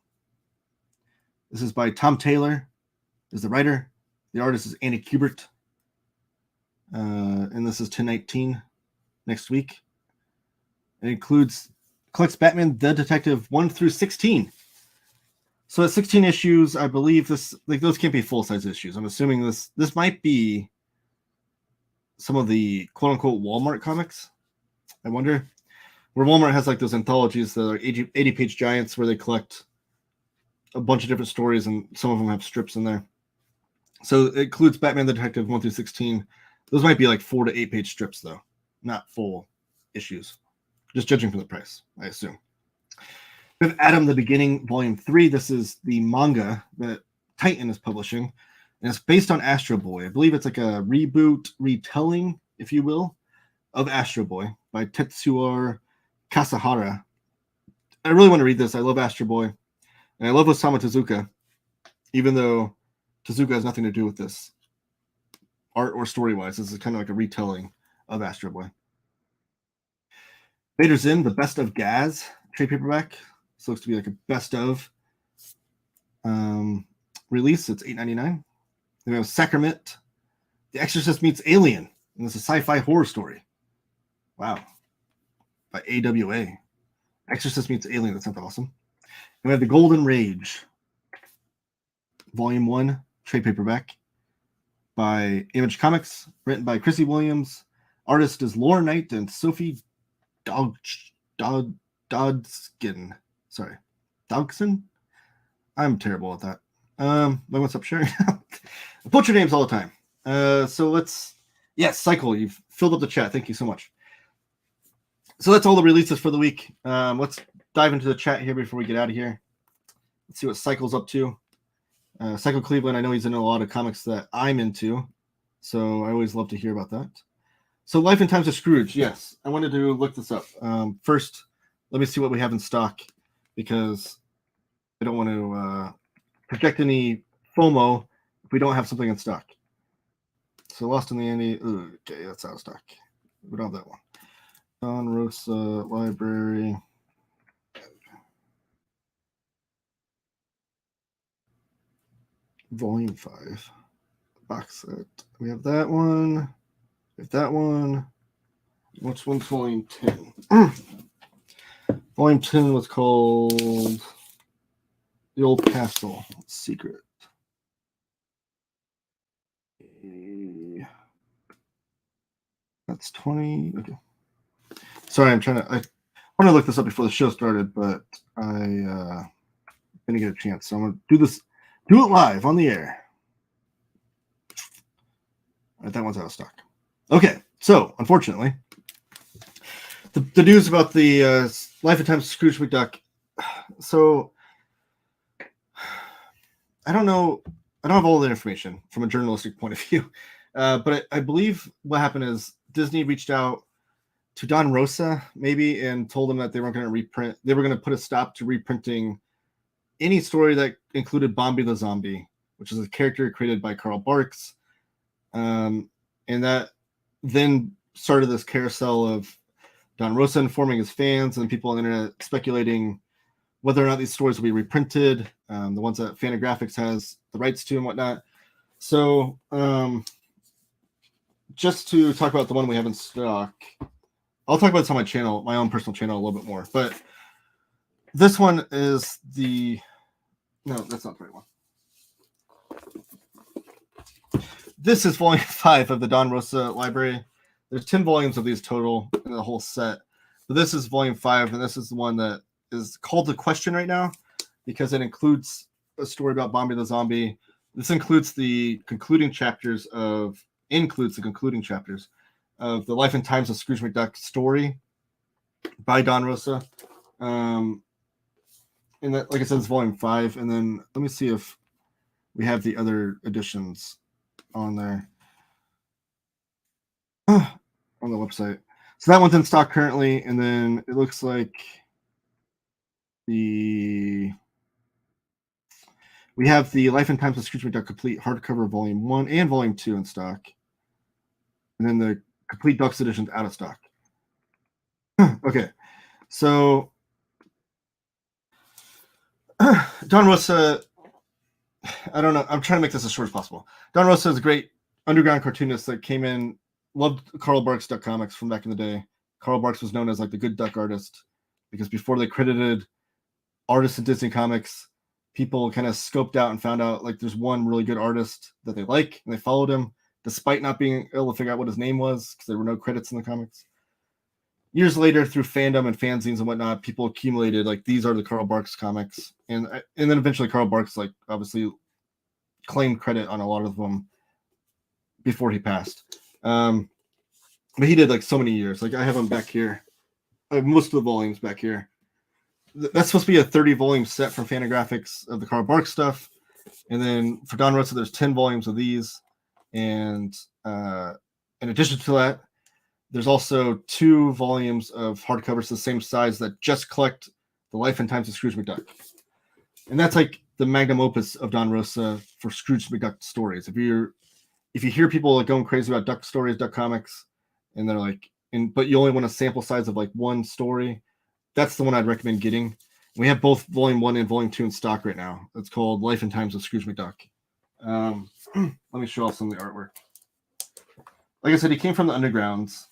This is by Tom Taylor, is the writer. The artist is Andy Kubert. And this is 1019 next week. It collects Batman the Detective 1 through 16. So at 16 issues, I believe those can't be full-size issues. I'm assuming this might be some of the quote-unquote Walmart comics. I wonder. Where Walmart has like those anthologies that are 80-page giants where they collect a bunch of different stories, and some of them have strips in there. So it includes Batman the Detective 1 through 16. Those might be like 4 to 8-page strips, though, not full issues. Just judging from the price, I assume. We have Adam the Beginning, Volume 3. This is the manga that Titan is publishing, and it's based on Astro Boy. I believe it's like a retelling, if you will, of Astro Boy by Tetsuya Kasahara. I really want to read this. I love Astro Boy, and I love Osamu Tezuka, even though Tezuka has nothing to do with this art or story-wise. This is kind of like a retelling of Astro Boy. Vader Zim, The Best of Gaz trade paperback. This looks to be like a best of release. It's $8.99. Then we have Sacrament, The Exorcist Meets Alien, and it's a sci-fi horror story. Wow. By AWA. Exorcist Meets Alien. That sounds awesome. And we have The Golden Rage, Volume 1 trade paperback by Image Comics, written by Chrissy Williams. Artist is Laura Knight and Sophie Dodson. Sorry. Dodson? I'm terrible at that. What's up, sharing? I butcher names all the time. Cycle, you've filled up the chat. Thank you so much. So that's all the releases for the week. Let's dive into the chat here before we get out of here. Let's see what Cycle's up to. Cycle Cleveland, I know he's in a lot of comics that I'm into, so I always love to hear about that. So Life and Times of Scrooge, yes. I wanted to look this up. First, let me see what we have in stock, because I don't want to project any FOMO if we don't have something in stock. So Lost in the Andy, okay, that's out of stock. We don't have that one. Don Rosa Library. Volume 5. Box set. We have that one. We have that one. Which one's Volume 10? Volume 10 was called The Old Castle Secret. That's 20. Okay. Sorry, I want to look this up before the show started, but I didn't get a chance. So I'm going to do it live on the air. All right, that one's out of stock. Okay, so unfortunately, the news about the Life and Times of Scrooge McDuck so I don't know. I don't have all the information from a journalistic point of view, but I believe what happened is Disney reached out to Don Rosa maybe and told him that they weren't going to reprint. They were going to put a stop to reprinting any story that included Bombi the Zombie, which is a character created by Carl Barks, and that then started this carousel of Don Rosa informing his fans and people on the internet speculating whether or not these stories will be reprinted, the ones that Fantagraphics has the rights to and whatnot. So just to talk about the one we have in stock, I'll talk about this on my channel, my own personal channel, a little bit more. But this one is the... No, that's not the right one. This is volume 5 of the Don Rosa library. There's 10 volumes of these total in the whole set. But this is volume 5, and this is the one that is called The Question right now because it includes a story about Bombi the Zombie. This includes the concluding chapters of The Life and Times of Scrooge McDuck story by Don Rosa. And that, like I said, it's volume 5. And then let me see if we have the other editions on there on the website. So that one's in stock currently, and then it looks like we have the Life and Times of Scrooge McDuck complete hardcover volume 1 and volume 2 in stock, and then the complete Ducks edition's out of stock. Okay, so Don Rosa, I don't know. I'm trying to make this as short as possible. Don Rosa is a great underground cartoonist that came in, loved Carl Barks Duck Comics from back in the day. Carl Barks was known as like the good duck artist because before they credited artists in Disney Comics, people kind of scoped out and found out like there's one really good artist that they like, and they followed him despite not being able to figure out what his name was because there were no credits in the comics. Years later, through fandom and fanzines and whatnot, people accumulated like these are the Carl Barks comics, and then eventually Carl Barks like obviously claimed credit on a lot of them before he passed. But he did like so many years. Like I have them back here. I have most of the volumes back here. That's supposed to be a 30-volume set from Fantagraphics of the Carl Barks stuff, and then for Don Rosa, there's 10 volumes of these, and in addition to that, there's also 2 volumes of hardcovers the same size that just collect the Life and Times of Scrooge McDuck, and that's like the magnum opus of Don Rosa for Scrooge McDuck stories. If you hear people like going crazy about duck stories, duck comics, and they're like, but you only want a sample size of like one story, that's the one I'd recommend getting. We have both volume 1 and volume 2 in stock right now. It's called Life and Times of Scrooge McDuck. Let me show off some of the artwork. Like I said, he came from the undergrounds,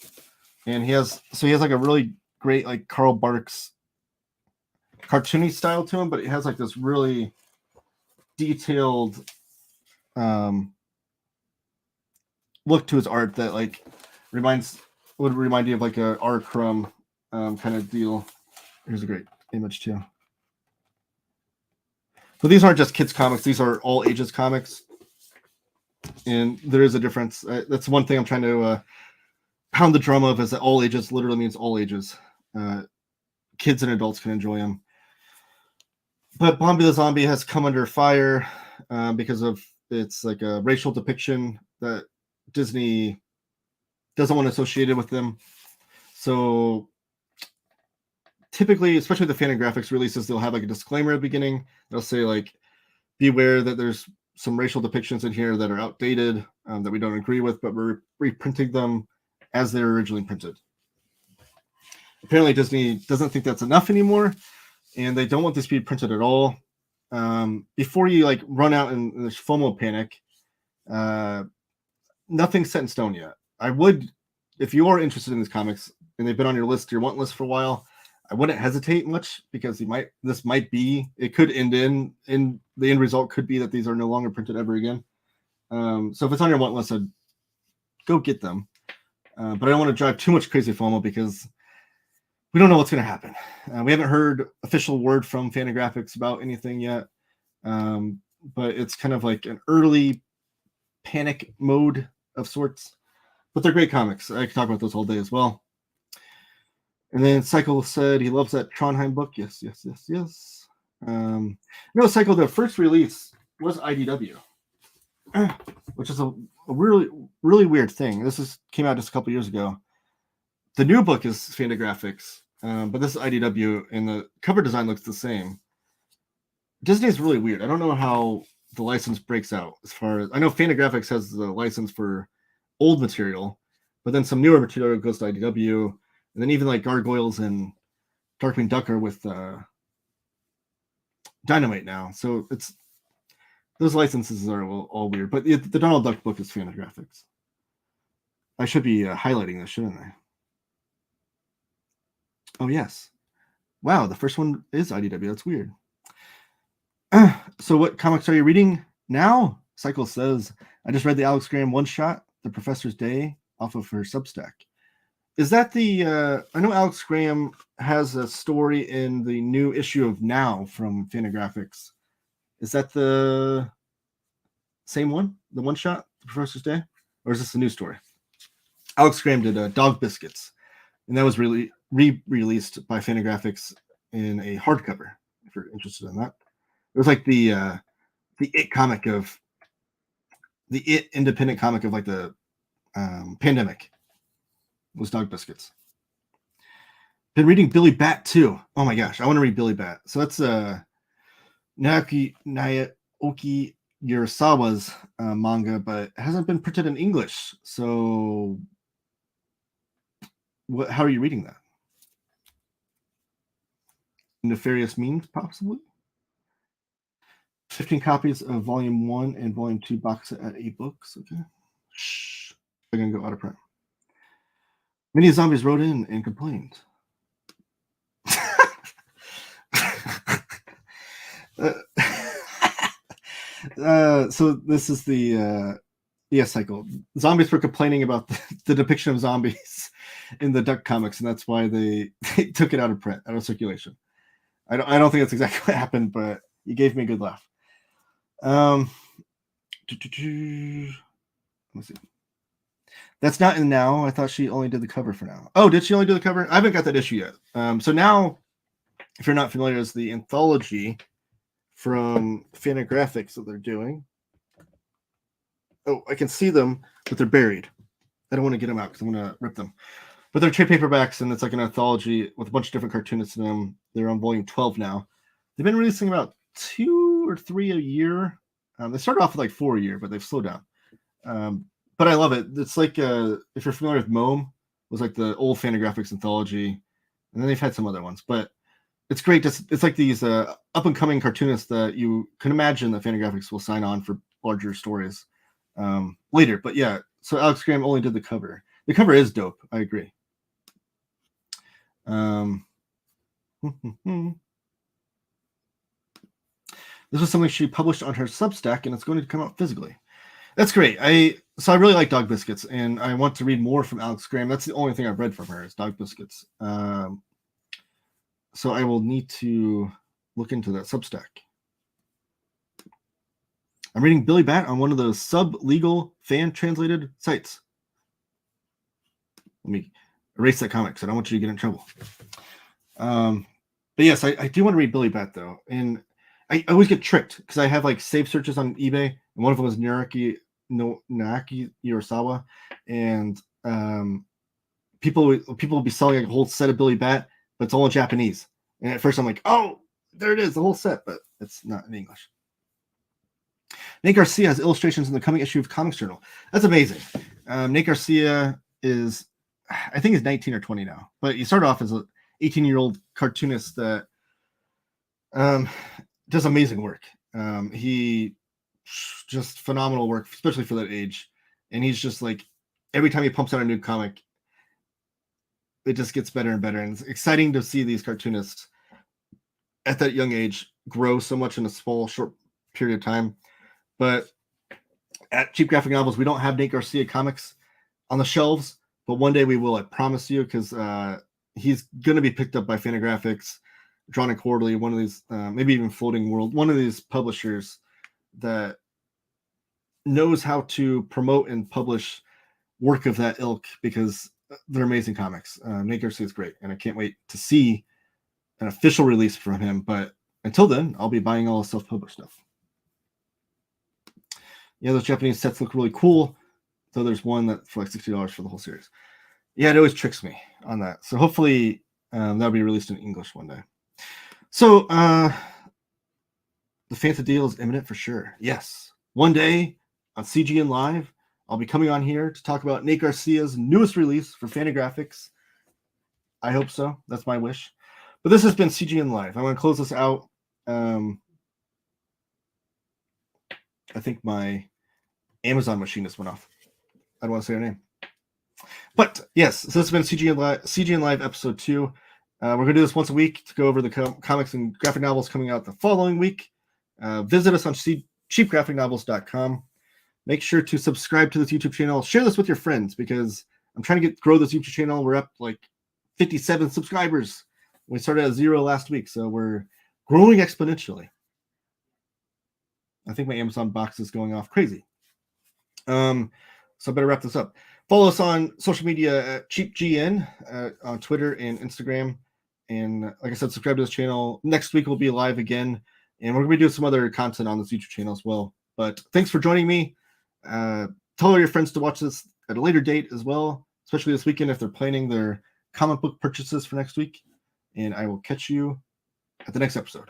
and he has like a really great like Carl Barks cartoony style to him, but it has like this really detailed look to his art that like would remind you of like a R. Crumb kind of deal. Here's a great image too. But these aren't just kids comics; these are all ages comics, and there is a difference. That's one thing I'm trying to pound the drum of, is that all ages literally means all ages. Kids and adults can enjoy them. But Bombi the Zombie has come under fire because of its like a racial depiction that Disney doesn't want associated with them. So typically, especially the Fantagraphics releases, they'll have like a disclaimer at the beginning. They'll say like, beware that there's some racial depictions in here that are outdated, that we don't agree with, but we're reprinting them as they were originally printed. Apparently Disney doesn't think that's enough anymore, and they don't want this to be printed at all. Before you like run out and there's FOMO panic, nothing's set in stone yet. I would, if you are interested in these comics and they've been on your list, your want list for a while, I wouldn't hesitate much, because this might be, it could end in the end result could be that these are no longer printed ever again. So if it's on your want list, I'd go get them. But I don't want to drive too much crazy FOMO, because we don't know what's going to happen. We haven't heard official word from Fantagraphics about anything yet. But it's kind of like an early panic mode of sorts. But they're great comics. I can talk about those all day as well. And then Cycle said he loves that Trondheim book. Yes. No, Cycle, the first release was IDW, which is a really, really weird thing. This came out just a couple years ago. The new book is Fantagraphics, but this is IDW, and the cover design looks the same. Disney is really weird. I don't know how the license breaks out. As far as I know, Fantagraphics has the license for old material, but then some newer material goes to IDW, and then even like Gargoyles and Darkwing Duck are with Dynamite now. So it's those licenses are all weird. But the Donald Duck book is Fantagraphics. I should be highlighting this, shouldn't I? Oh yes. Wow, the first one is IDW. That's weird. So what comics are you reading now? Cycle says, I just read the Alex Graham one-shot, The Professor's Day, off of her Substack. Is that the... I know Alex Graham has a story in the new issue of Now from Fantagraphics. Is that the same one? The one-shot, The Professor's Day? Or is this a new story? Alex Graham did Dog Biscuits, and that was really re-released by Fantagraphics in a hardcover, if you're interested in that. It was like the It comic of the It independent comic of like the pandemic. It was Dog Biscuits. Been reading Billy Bat too. Oh my gosh, I want to read Billy Bat. So that's Naoki Urasawa's manga, but it hasn't been printed in English. So how are you reading that? Nefarious Means, possibly? 15 copies of Volume 1 and Volume 2 box set at 8 books. Okay. Shh. I'm going to go out of print. Many zombies wrote in and complained. So this is the Cycle. Zombies were complaining about the depiction of zombies in the Duck comics, and that's why they took it out of print, out of circulation. I don't think that's exactly what happened, but you gave me a good laugh. Let me see. That's not in Now. I thought she only did the cover for Now. Oh, did she only do the cover? I haven't got that issue yet. So Now, if you're not familiar, is the anthology from Fantagraphics that they're doing. Oh, I can see them, but they're buried. I don't want to get them out because I'm going to rip them. But they're trade paperbacks, and it's like an anthology with a bunch of different cartoonists in them. They're on volume 12 now. They've been releasing about 2 or 3 a year. They started off with like 4 a year, but they've slowed down. But I love it. It's like if you're familiar with Mome, it was like the old Fantagraphics anthology, and then they've had some other ones. But it's great. It's like these up and coming cartoonists that you can imagine that Fantagraphics will sign on for larger stories later. But yeah, so Alex Graham only did the cover. The cover is dope. I agree. This was something she published on her Substack, and it's going to come out physically. That's great. I really like Dog Biscuits, and I want to read more from Alex Graham. That's the only thing I've read from her is Dog Biscuits. So I will need to look into that Substack. I'm reading Billy Bat on one of those sub-legal fan-translated sites. Let me erase that comic because I don't want you to get in trouble. But yes, I do want to read Billy Bat, though. And I always get tricked because I have like save searches on eBay, and one of them was Naoki Urasawa, and people will be selling like a whole set of Billy Bat, but it's all in Japanese. And at first I'm like, oh, there it is, the whole set, but it's not in English. Nate Garcia has illustrations in the coming issue of Comics Journal. That's amazing. Nate Garcia is, I think he's 19 or 20 now, but he started off as an 18-year-old cartoonist that does amazing work. He just phenomenal work, especially for that age. And he's just like, every time he pumps out a new comic, it just gets better and better. And it's exciting to see these cartoonists at that young age grow so much in a small, short period of time. But at Cheap Graphic Novels, we don't have Nate Garcia comics on the shelves, but one day we will, I promise you, because he's going to be picked up by Fantagraphics, Drawn and Quarterly, one of these, maybe even Floating World, one of these publishers that knows how to promote and publish work of that ilk, because they're amazing comics. Nate Garcia is great, and I can't wait to see an official release from him. But until then, I'll be buying all the self-published stuff. Yeah, those Japanese sets look really cool. So there's one that for like $60 for the whole series. Yeah, it always tricks me on that. So hopefully that'll be released in English one day. So the Fanta deal is imminent for sure. Yes. One day on CGN Live, I'll be coming on here to talk about Nate Garcia's newest release for Fantagraphics. I hope so. That's my wish. But this has been CGN Live. I'm going to close this out. I think my Amazon machine just went off. I don't want to say her name. But yes, so this has been CGN Live episode 2. We're going to do this once a week to go over the comics and graphic novels coming out the following week. Visit us on cheapgraphicnovels.com. Make sure to subscribe to this YouTube channel. Share this with your friends because I'm trying to grow this YouTube channel. We're up like 57 subscribers. We started at 0 last week, so we're growing exponentially. I think my Amazon box is going off crazy. So I better wrap this up. Follow us on social media at CheapGN on Twitter and Instagram. And like I said, subscribe to this channel. Next week we'll be live again. And we're going to be doing some other content on this YouTube channel as well. But thanks for joining me. Tell all your friends to watch this at a later date as well, especially this weekend if they're planning their comic book purchases for next week. And I will catch you at the next episode.